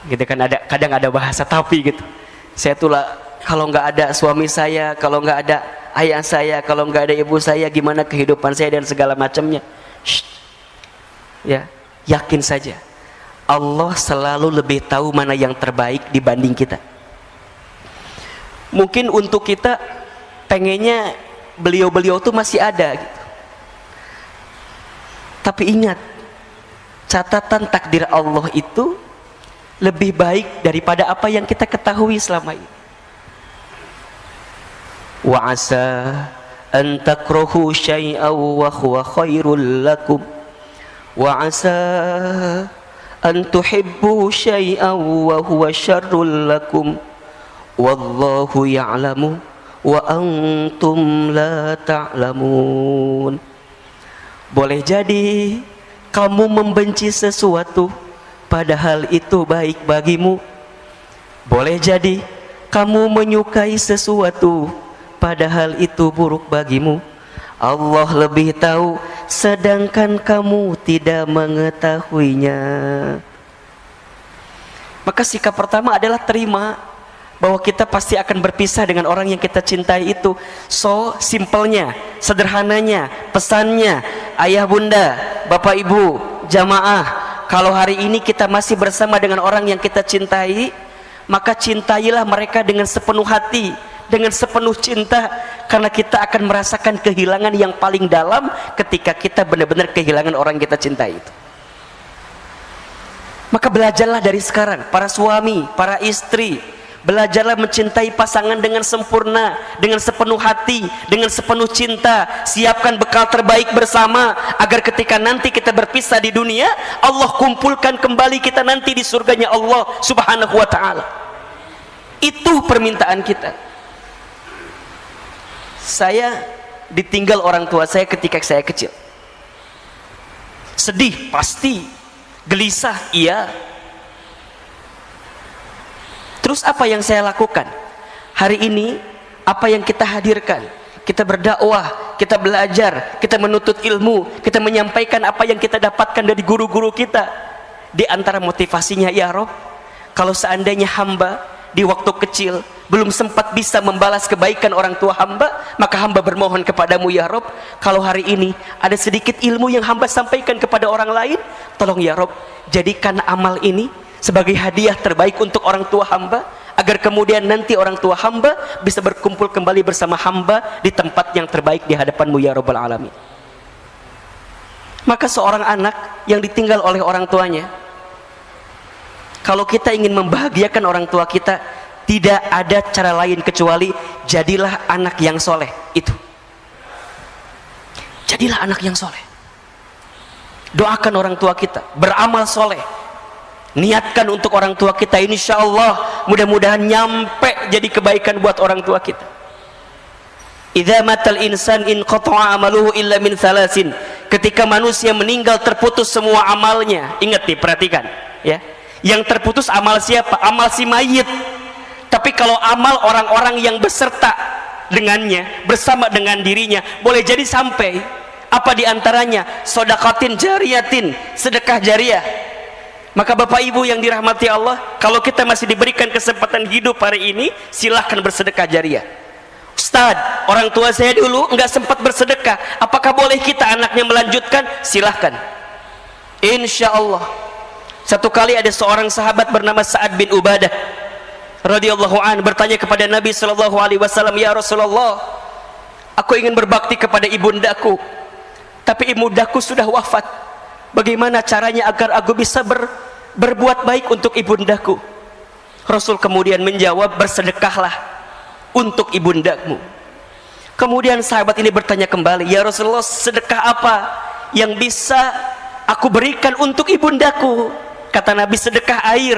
gitu kan, ada kadang ada bahasa tapi gitu. Saya tuh lah, kalau nggak ada suami saya, kalau nggak ada ayah saya, kalau nggak ada ibu saya, gimana kehidupan saya dan segala macamnya. Ya, yakin saja, Allah selalu lebih tahu mana yang terbaik dibanding kita. Mungkin untuk kita pengennya beliau-beliau tuh masih ada gitu. Tapi ingat, catatan takdir Allah itu lebih baik daripada apa yang kita ketahui selama ini. Wa asa an takrahu syai'an wa huwa khairul lakum wa asa an tuhibbu syai'an wa huwa syarrul lakum wallahu ya'lamu wa antum la ta'lamun. Boleh jadi kamu membenci sesuatu padahal itu baik bagimu. Boleh jadi kamu menyukai sesuatu padahal itu buruk bagimu. Allah lebih tahu sedangkan kamu tidak mengetahuinya. Maka sikap pertama adalah terima bahwa kita pasti akan berpisah dengan orang yang kita cintai itu. So simpelnya, sederhananya, pesannya, ayah bunda, bapak ibu, jamaah, kalau hari ini kita masih bersama dengan orang yang kita cintai, maka cintailah mereka dengan sepenuh hati, dengan sepenuh cinta, karena kita akan merasakan kehilangan yang paling dalam ketika kita benar-benar kehilangan orang yang kita cintai itu. Maka belajarlah dari sekarang, para suami, para istri, belajarlah mencintai pasangan dengan sempurna, dengan sepenuh hati, dengan sepenuh cinta. Siapkan bekal terbaik bersama, agar ketika nanti kita berpisah di dunia, Allah kumpulkan kembali kita nanti di surganya Allah subhanahu wa ta'ala. Itu permintaan kita. Saya ditinggal orang tua saya ketika saya kecil. Sedih pasti, gelisah iya. Terus apa yang saya lakukan? Hari ini apa yang kita hadirkan? Kita berdakwah, kita belajar, kita menuntut ilmu, kita menyampaikan apa yang kita dapatkan dari guru-guru kita. Di antara motivasinya, ya Rob, kalau seandainya hamba di waktu kecil belum sempat bisa membalas kebaikan orang tua hamba, maka hamba bermohon kepadamu ya Rob, kalau hari ini ada sedikit ilmu yang hamba sampaikan kepada orang lain, tolong ya Rob, jadikan amal ini sebagai hadiah terbaik untuk orang tua hamba, agar kemudian nanti orang tua hamba bisa berkumpul kembali bersama hamba di tempat yang terbaik di hadapanmu ya Rabbal Alamin. Maka seorang anak yang ditinggal oleh orang tuanya, kalau kita ingin membahagiakan orang tua kita, tidak ada cara lain kecuali jadilah anak yang soleh. Itu, jadilah anak yang soleh. Doakan orang tua kita, beramal soleh, niatkan untuk orang tua kita, insya Allah mudah-mudahan nyampe jadi kebaikan buat orang tua kita. Idza matal insan in qata'a amaluhu illa min thalasin. Ketika manusia meninggal terputus semua amalnya. Ingat nih, perhatikan ya. Yang terputus amal siapa? Amal si mayit. Tapi kalau amal orang-orang yang beserta dengannya, bersama dengan dirinya, boleh jadi sampai. Apa diantaranya? Sodaqatin jariyatin, sedekah jariah. Maka Bapak Ibu yang dirahmati Allah, kalau kita masih diberikan kesempatan hidup hari ini, silahkan bersedekah jariah. Ustaz, orang tua saya dulu enggak sempat bersedekah, apakah boleh kita anaknya melanjutkan? Silahkan, insya Allah. Satu kali ada seorang sahabat bernama Sa'ad bin Ubadah radhiyallahu an bertanya kepada Nabi sallallahu alaihi wasallam, ya Rasulullah, aku ingin berbakti kepada ibundaku, tapi ibundaku sudah wafat. Bagaimana caranya agar aku bisa berbuat baik untuk ibundaku? Rasul kemudian menjawab, bersedekahlah untuk ibundamu. Kemudian sahabat ini bertanya kembali, ya Rasulullah, sedekah apa yang bisa aku berikan untuk ibundaku? Kata Nabi, sedekah air.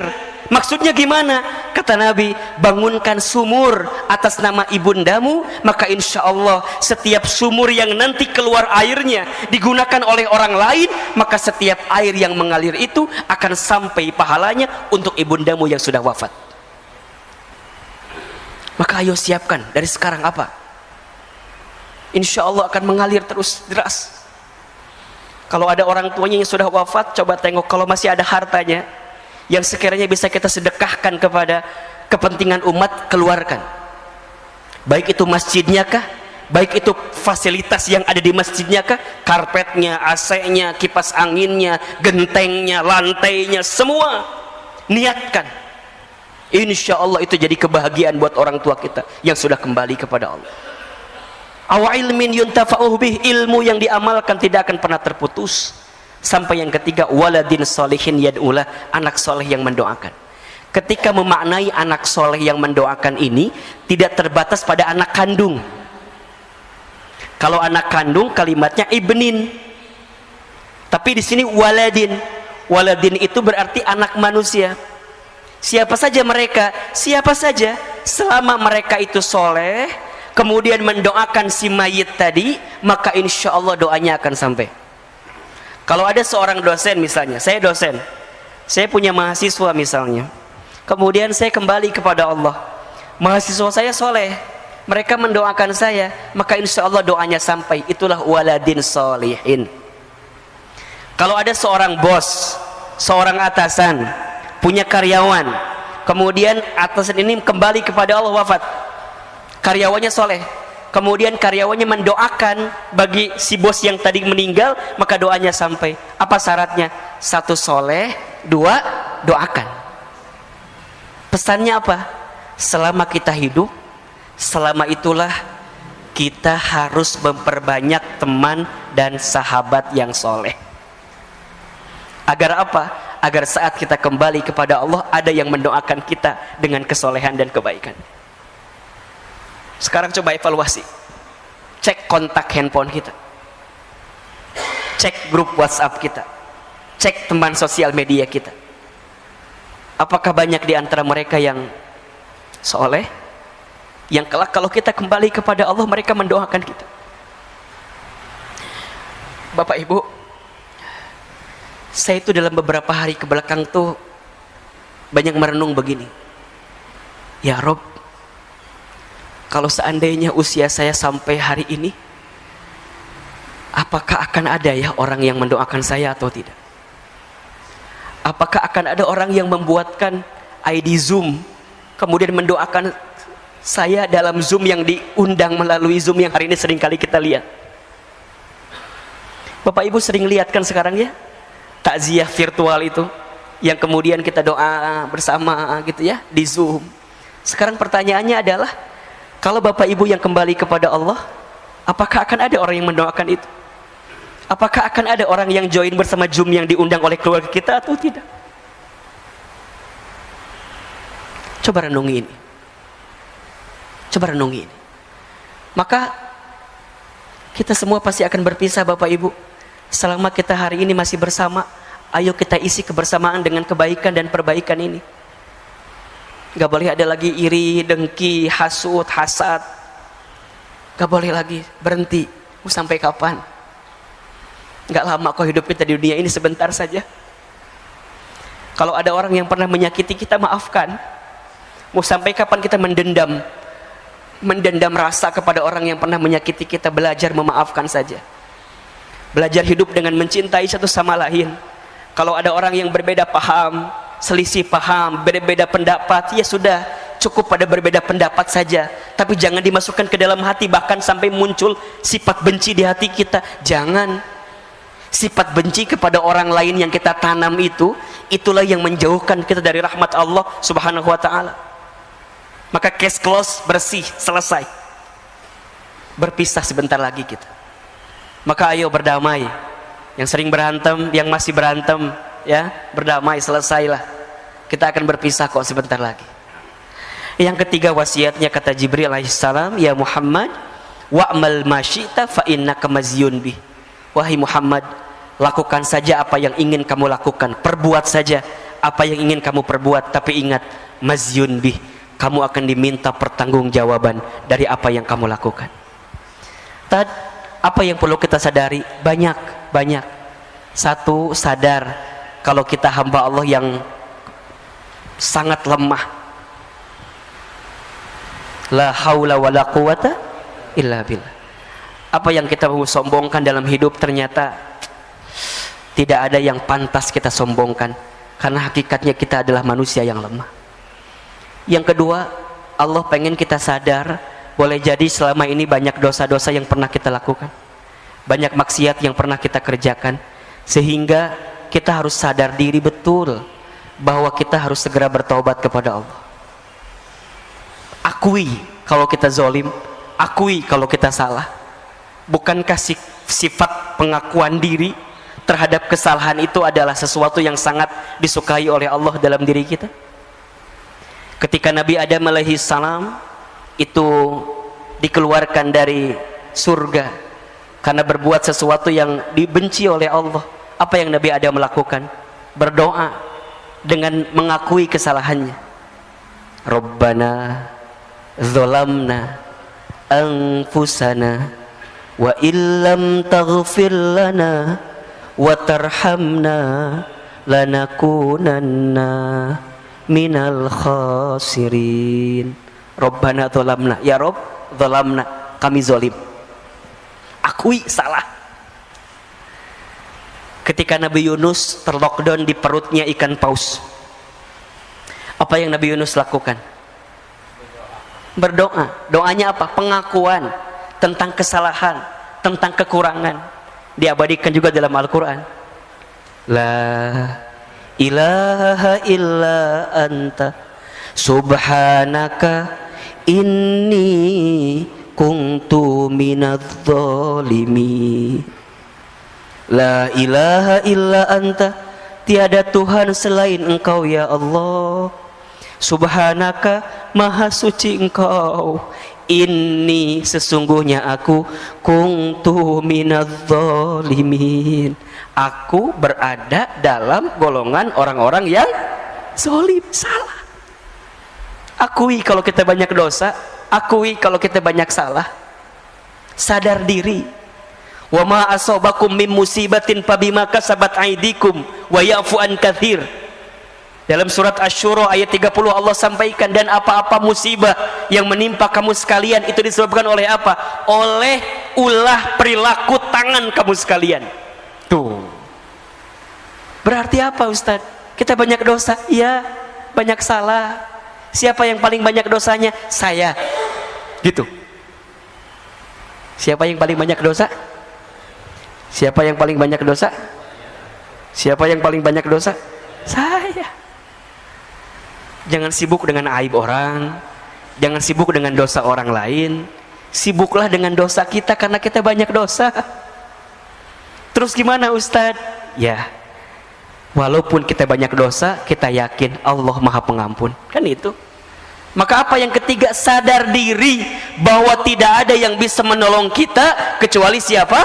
Maksudnya gimana? Kata Nabi, bangunkan sumur atas nama ibundamu, maka insya Allah setiap sumur yang nanti keluar airnya digunakan oleh orang lain, maka setiap air yang mengalir itu akan sampai pahalanya untuk ibundamu yang sudah wafat. Maka ayo siapkan dari sekarang apa? Insya Allah akan mengalir terus deras. Kalau ada orang tuanya yang sudah wafat, coba tengok, kalau masih ada hartanya yang sekiranya bisa kita sedekahkan kepada kepentingan umat, keluarkan. Baik itu masjidnya kah, baik itu fasilitas yang ada di masjidnya kah, karpetnya, AC-nya, kipas anginnya, gentengnya, lantainya, semua niatkan. Insya Allah itu jadi kebahagiaan buat orang tua kita yang sudah kembali kepada Allah. Aw ilmin yuntafa'uh bih, ilmu yang diamalkan tidak akan pernah terputus. Sampai yang ketiga, waladin solihin yad'ulah, anak soleh yang mendoakan. Ketika memaknai anak soleh yang mendoakan ini, tidak terbatas pada anak kandung. Kalau anak kandung kalimatnya ibnin, tapi di sini waladin. Waladin itu berarti anak manusia. Siapa saja mereka? Siapa saja, selama mereka itu soleh, kemudian mendoakan si mayit tadi, maka insya Allah doanya akan sampai. Kalau ada seorang dosen misalnya, saya dosen, saya punya mahasiswa misalnya, kemudian saya kembali kepada Allah, mahasiswa saya soleh, mereka mendoakan saya, maka insya Allah doanya sampai. Itulah waladin solihin. Kalau ada seorang bos, seorang atasan, punya karyawan, kemudian atasan ini kembali kepada Allah, wafat, karyawannya soleh, kemudian karyawannya mendoakan bagi si bos yang tadi meninggal, maka doanya sampai. Apa syaratnya? Satu, soleh; dua, doakan. Pesannya apa? Selama kita hidup, selama itulah kita harus memperbanyak teman dan sahabat yang soleh. Agar apa? Agar saat kita kembali kepada Allah, ada yang mendoakan kita dengan kesolehan dan kebaikan. Sekarang coba evaluasi. Cek kontak handphone kita, cek grup WhatsApp kita, cek teman sosial media kita. Apakah banyak di antara mereka yang soleh, yang kelak kalau kita kembali kepada Allah mereka mendoakan kita? Bapak Ibu, saya itu dalam beberapa hari kebelakang tuh banyak merenung begini. Ya Rob, kalau seandainya usia saya sampai hari ini, apakah akan ada ya orang yang mendoakan saya atau tidak? Apakah akan ada orang yang membuatkan ID Zoom kemudian mendoakan saya dalam Zoom yang diundang melalui Zoom yang hari ini sering kali kita lihat? Bapak Ibu sering lihat kan sekarang ya, takziah virtual itu yang kemudian kita doa bersama gitu ya di Zoom. Sekarang pertanyaannya adalah, kalau Bapak Ibu yang kembali kepada Allah, apakah akan ada orang yang mendoakan itu? Apakah akan ada orang yang join bersama Zoom yang diundang oleh keluarga kita atau tidak? Coba renungi ini. Coba renungi ini. Maka kita semua pasti akan berpisah Bapak Ibu. Selama kita hari ini masih bersama, ayo kita isi kebersamaan dengan kebaikan dan perbaikan ini. Gak boleh ada lagi iri, dengki, hasud, hasad. Gak boleh lagi, berhenti. Mau sampai kapan? Gak lama kok hidup kita di dunia ini, sebentar saja. Kalau ada orang yang pernah menyakiti kita, maafkan. Mau sampai kapan kita mendendam rasa kepada orang yang pernah menyakiti kita? Belajar memaafkan saja. Belajar hidup dengan mencintai satu sama lain. Kalau ada orang yang berbeda paham, selisih paham, berbeda pendapat, ya sudah, cukup pada berbeda pendapat saja. Tapi jangan dimasukkan ke dalam hati, bahkan sampai muncul sifat benci di hati kita. Jangan. Sifat benci kepada orang lain yang kita tanam itu, itulah yang menjauhkan kita dari rahmat Allah Subhanahu wa ta'ala. Maka case close, bersih, selesai. Berpisah sebentar lagi kita. Maka ayo berdamai. Yang sering berantem, yang masih berantem, ya, berdamai, selesailah. Kita akan berpisah kok sebentar lagi. Yang ketiga wasiatnya, kata Jibril alaihissalam, ya Muhammad, wa'mal ma syi'ta fa innaka mazyun bih. Wahai Muhammad, lakukan saja apa yang ingin kamu lakukan, perbuat saja apa yang ingin kamu perbuat, tapi ingat, mazyun bih, kamu akan diminta pertanggungjawaban dari apa yang kamu lakukan. Apa yang perlu kita sadari? Banyak. Satu, sadar kalau kita hamba Allah yang sangat lemah. La haula wala quwata illa billah. Apa yang kita sombongkan dalam hidup ternyata tidak ada yang pantas kita sombongkan, karena hakikatnya kita adalah manusia yang lemah. Yang kedua, Allah pengen kita sadar, boleh jadi selama ini banyak dosa-dosa yang pernah kita lakukan, banyak maksiat yang pernah kita kerjakan, sehingga kita harus sadar diri betul bahwa kita harus segera bertaubat kepada Allah. Akui kalau kita zolim, akui kalau kita salah. Bukankah sifat pengakuan diri terhadap kesalahan itu adalah sesuatu yang sangat disukai oleh Allah dalam diri kita? Ketika Nabi Adam alaihi salam itu dikeluarkan dari surga karena berbuat sesuatu yang dibenci oleh Allah, apa yang Nabi Adam melakukan? Berdoa dengan mengakui kesalahannya. Rabbana dzalamna anfusana wa illam taghfir lana wa tarhamna lanakunanna minal khasirin. Rabbana dzalamna, ya Rabb, dzalamna, kami zalim. Akui salah. Ketika Nabi Yunus terlockdown di perutnya ikan paus, apa yang Nabi Yunus lakukan? Berdoa. Doanya apa? Pengakuan tentang kesalahan, tentang kekurangan. Diabadikan juga dalam Al-Quran. La ilaha illa anta Subhanaka inni kuntu minadz zalimin. La ilaha illa anta, tiada Tuhan selain Engkau ya Allah. Subhanaka, maha suci Engkau. Inni, sesungguhnya aku, kuntu minadz zalimin, aku berada dalam golongan orang-orang yang zalim, salah. Akui kalau kita banyak dosa, akui kalau kita banyak salah. Sadar diri. Wa ma asabakum min musibatin fabima kasabat aydikum wa ya'fu an katsir. Dalam surat Asy-Syura ayat 30 Allah sampaikan, dan apa-apa musibah yang menimpa kamu sekalian itu disebabkan oleh apa? Oleh ulah perilaku tangan kamu sekalian. Tuh. Berarti apa Ustaz? Kita banyak dosa? Iya, banyak salah. Siapa yang paling banyak dosanya? Saya. Gitu. Siapa yang paling banyak dosa? Siapa yang paling banyak dosa? Siapa yang paling banyak dosa? Saya. Jangan sibuk dengan aib orang, jangan sibuk dengan dosa orang lain. Sibuklah dengan dosa kita karena kita banyak dosa. Terus gimana Ustadz? Ya, walaupun kita banyak dosa, kita yakin Allah Maha Pengampun. Kan itu. Maka apa yang ketiga? Sadar diri bahwa tidak ada yang bisa menolong kita kecuali siapa?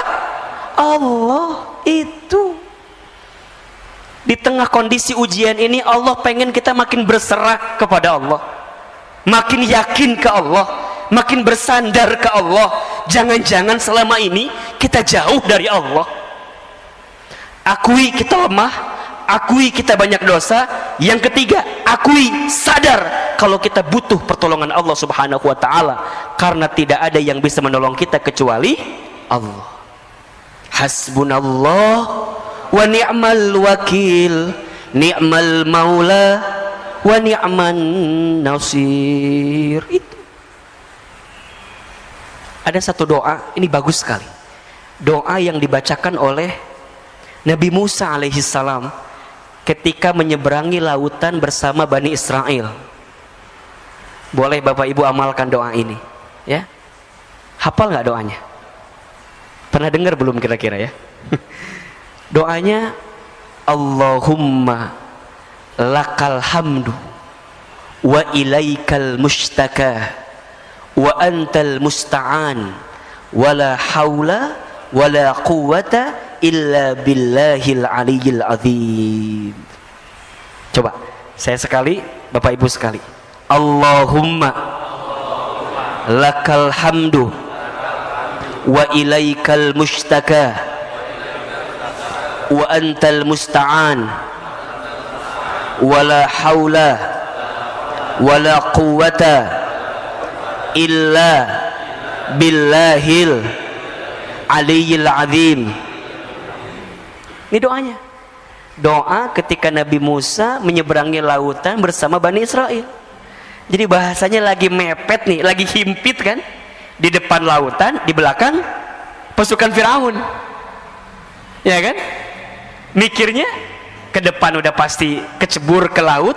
Allah. Itu. Di tengah kondisi ujian ini Allah pengen kita makin berserah kepada Allah, makin yakin ke Allah, makin bersandar ke Allah. Jangan-jangan selama ini kita jauh dari Allah. Akui kita lemah, akui kita banyak dosa. Yang ketiga, akui, sadar kalau kita butuh pertolongan Allah Subhanahu wa ta'ala, karena tidak ada yang bisa menolong kita kecuali Allah. Hasbunallah wa ni'mal wakil, ni'mal maula wa ni'man nasir. Itu ada satu doa, ini bagus sekali, doa yang dibacakan oleh Nabi Musa alaihissalam ketika menyeberangi lautan bersama Bani Israel. Boleh Bapak Ibu amalkan doa ini ya. Hafal nggak doanya? Pernah dengar belum kira-kira ya? Doanya, Allahumma lakal hamdu wa ilaikal mustaka wa antal musta'an wa la hawla wa la quwwata illa billahil aliyyil azim. Coba saya sekali, Bapak Ibu sekali. Allahumma lakal hamdu wa ilaikal mustaka wa antal musta'an wala hawla wala quwwata illa billahil aliyyil azim. Ini doanya. Doa ketika Nabi Musa menyeberangi lautan bersama Bani Israel. Jadi bahasanya lagi mepet nih, lagi himpit kan, di depan lautan, di belakang pasukan Firaun, ya kan? Mikirnya ke depan udah pasti kecebur ke laut,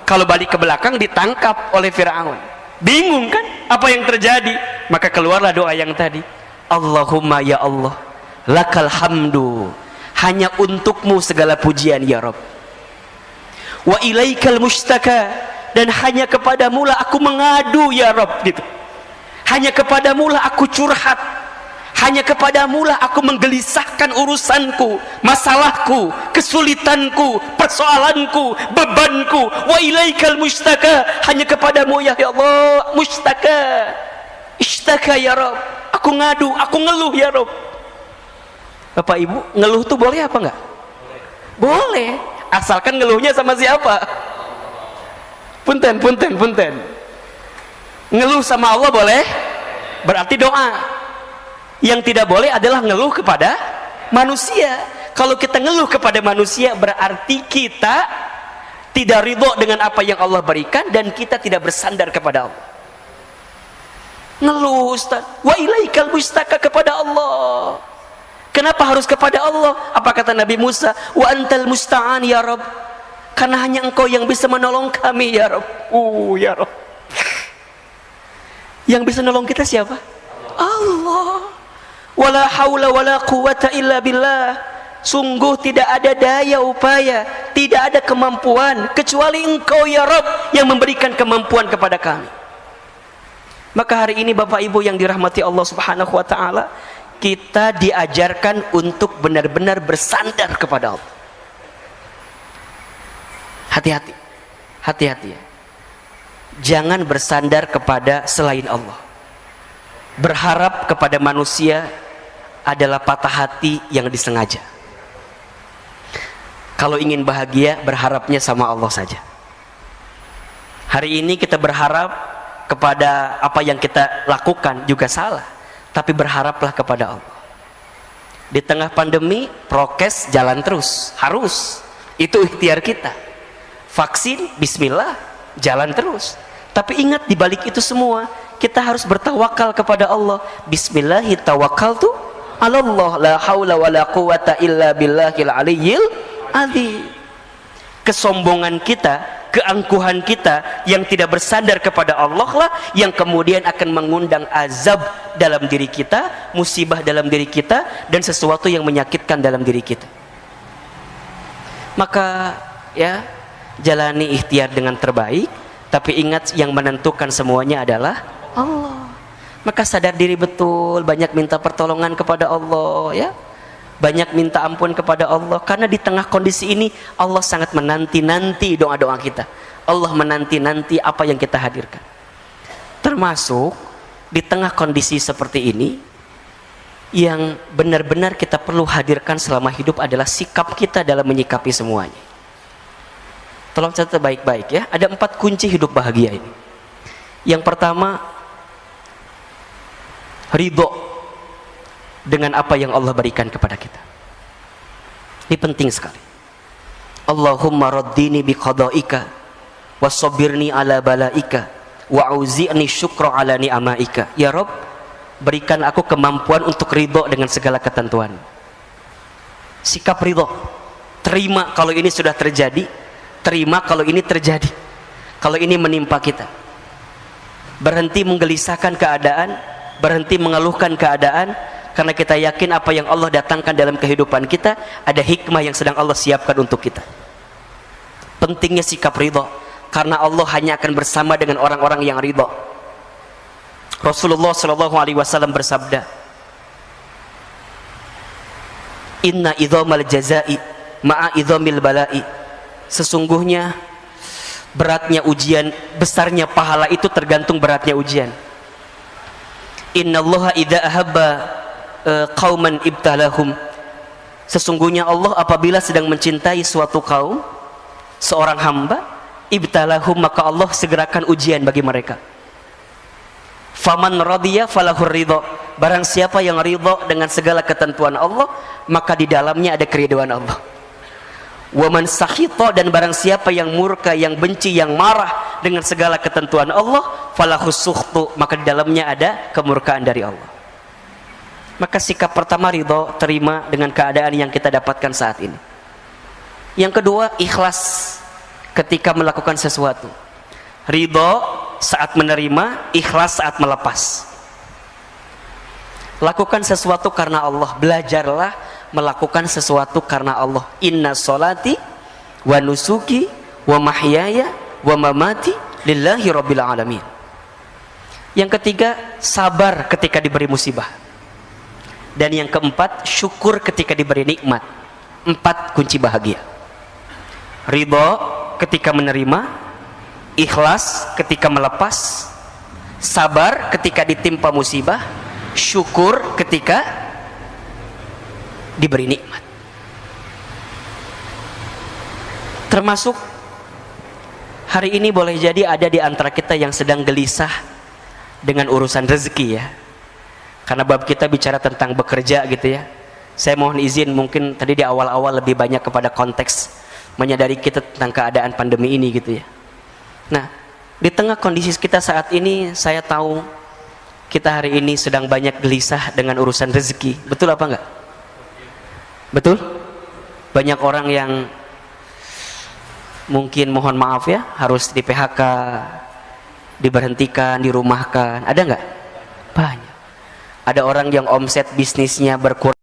kalau balik ke belakang ditangkap oleh Firaun. Bingung kan apa yang terjadi? Maka keluarlah doa yang tadi, Allahumma ya Allah, lakal hamdu, hanya untukmu segala pujian ya Rabb, wa ilaikal mustaka, dan hanya kepadamu lah aku mengadu ya Rabb, gitu. Hanya kepadamu lah aku curhat, hanya kepadamu lah aku menggelisahkan urusanku, masalahku, kesulitanku, persoalanku, bebanku. Wa ilaikal mustaka, hanya kepadamu ya Allah, mustaka, ishtaka ya Rabb, aku ngadu, aku ngeluh ya Rabb. Bapak Ibu, ngeluh tuh boleh apa enggak? Boleh, asalkan ngeluhnya sama siapa? Punten. Ngeluh sama Allah boleh, berarti doa. Yang tidak boleh adalah ngeluh kepada manusia. Kalau kita ngeluh kepada manusia, berarti kita tidak ridho dengan apa yang Allah berikan, dan kita tidak bersandar kepada Allah. Ngeluh Ustaz, wa ilaikal mustaka, kepada Allah. Kenapa harus kepada Allah? Apa kata Nabi Musa? Wa antal musta'an ya Rabb, karena hanya Engkau yang bisa menolong kami ya Rabb. Ya Rabb. Yang bisa nolong kita siapa? Allah. Wala haula wala quwata illa billah. Sungguh tidak ada daya upaya, tidak ada kemampuan kecuali Engkau ya Rabb yang memberikan kemampuan kepada kami. Maka hari ini Bapak Ibu yang dirahmati Allah Subhanahu wa taala, kita diajarkan untuk benar-benar bersandar kepada Allah. Hati-hati. Hati-hati ya. Jangan bersandar kepada selain Allah. Berharap kepada manusia adalah patah hati yang disengaja. Kalau ingin bahagia, berharapnya sama Allah saja. Hari ini kita berharap kepada apa yang kita lakukan juga salah, tapi berharaplah kepada Allah. Di tengah pandemi, prokes jalan terus, harus. Itu ikhtiar kita. Vaksin, bismillah, jalan terus. Tapi ingat, di balik itu semua, kita harus bertawakal kepada Allah. Bismillahi tawakkaltu 'alallah, la haula wala quwata illa billahil aliyyil azim. Kesombongan kita, keangkuhan kita yang tidak bersandar kepada Allah lah yang kemudian akan mengundang azab dalam diri kita, musibah dalam diri kita, dan sesuatu yang menyakitkan dalam diri kita. Maka ya, jalani ikhtiar dengan terbaik, tapi ingat yang menentukan semuanya adalah Allah. Maka sadar diri betul, banyak minta pertolongan kepada Allah ya. Banyak minta ampun kepada Allah, karena di tengah kondisi ini Allah sangat menanti-nanti doa-doa kita. Allah menanti-nanti apa yang kita hadirkan. Termasuk di tengah kondisi seperti ini, yang benar-benar kita perlu hadirkan selama hidup adalah sikap kita dalam menyikapi semuanya. Tolong catat baik-baik ya. Ada 4 kunci hidup bahagia ini. Yang pertama, ridho dengan apa yang Allah berikan kepada kita. Ini penting sekali. Allahumma raddini biqada'ika wa sabirni ala bala'ika wa auzi'ni syukra ala ni'amaika. Ya Rabb, berikan aku kemampuan untuk ridho dengan segala ketentuan. Sikap ridho, terima kalau ini sudah terjadi, terima kalau ini terjadi, kalau ini menimpa kita. Berhenti menggelisahkan keadaan, berhenti mengeluhkan keadaan, karena kita yakin apa yang Allah datangkan dalam kehidupan kita ada hikmah yang sedang Allah siapkan untuk kita. Pentingnya sikap ridho, karena Allah hanya akan bersama dengan orang-orang yang ridho. Rasulullah SAW bersabda, Inna idhamal jazai ma'a idhamil balai. Sesungguhnya beratnya ujian, besarnya pahala itu tergantung beratnya ujian. Innallaha idza ahabba qauman ibtalahum. Sesungguhnya Allah apabila sedang mencintai suatu kaum, seorang hamba, ibtalahum, maka Allah segerakan ujian bagi mereka. Faman radiya falahur ridho. Barang siapa yang ridho dengan segala ketentuan Allah, maka di dalamnya ada keridhaan Allah. Waman sakhita, dan barang siapa yang murka, yang benci, yang marah dengan segala ketentuan Allah, falahus sukhtu, maka di dalamnya ada kemurkaan dari Allah. Maka sikap pertama ridho, terima dengan keadaan yang kita dapatkan saat ini. Yang kedua, ikhlas ketika melakukan sesuatu. Ridho saat menerima, ikhlas saat melepas. Lakukan sesuatu karena Allah. Belajarlah melakukan sesuatu karena Allah. Inna sholati wa nusuki wa mahyaya wa mamati lillahi rabbil alamin. Yang ketiga, sabar ketika diberi musibah. Dan yang keempat, syukur ketika diberi nikmat. 4 kunci bahagia. Ridho ketika menerima, ikhlas ketika melepas, sabar ketika ditimpa musibah, syukur ketika diberi nikmat. Termasuk hari ini boleh jadi ada di antara kita yang sedang gelisah dengan urusan rezeki ya. Karena bab kita bicara tentang bekerja gitu ya. Saya mohon izin, mungkin tadi di awal-awal lebih banyak kepada konteks menyadari kita tentang keadaan pandemi ini gitu ya. Nah, di tengah kondisi kita saat ini, saya tahu kita hari ini sedang banyak gelisah dengan urusan rezeki. Betul apa enggak? Betul? Banyak orang yang mungkin mohon maaf ya, harus di PHK, diberhentikan, dirumahkan. Ada nggak? Banyak. Ada orang yang omset bisnisnya berkurang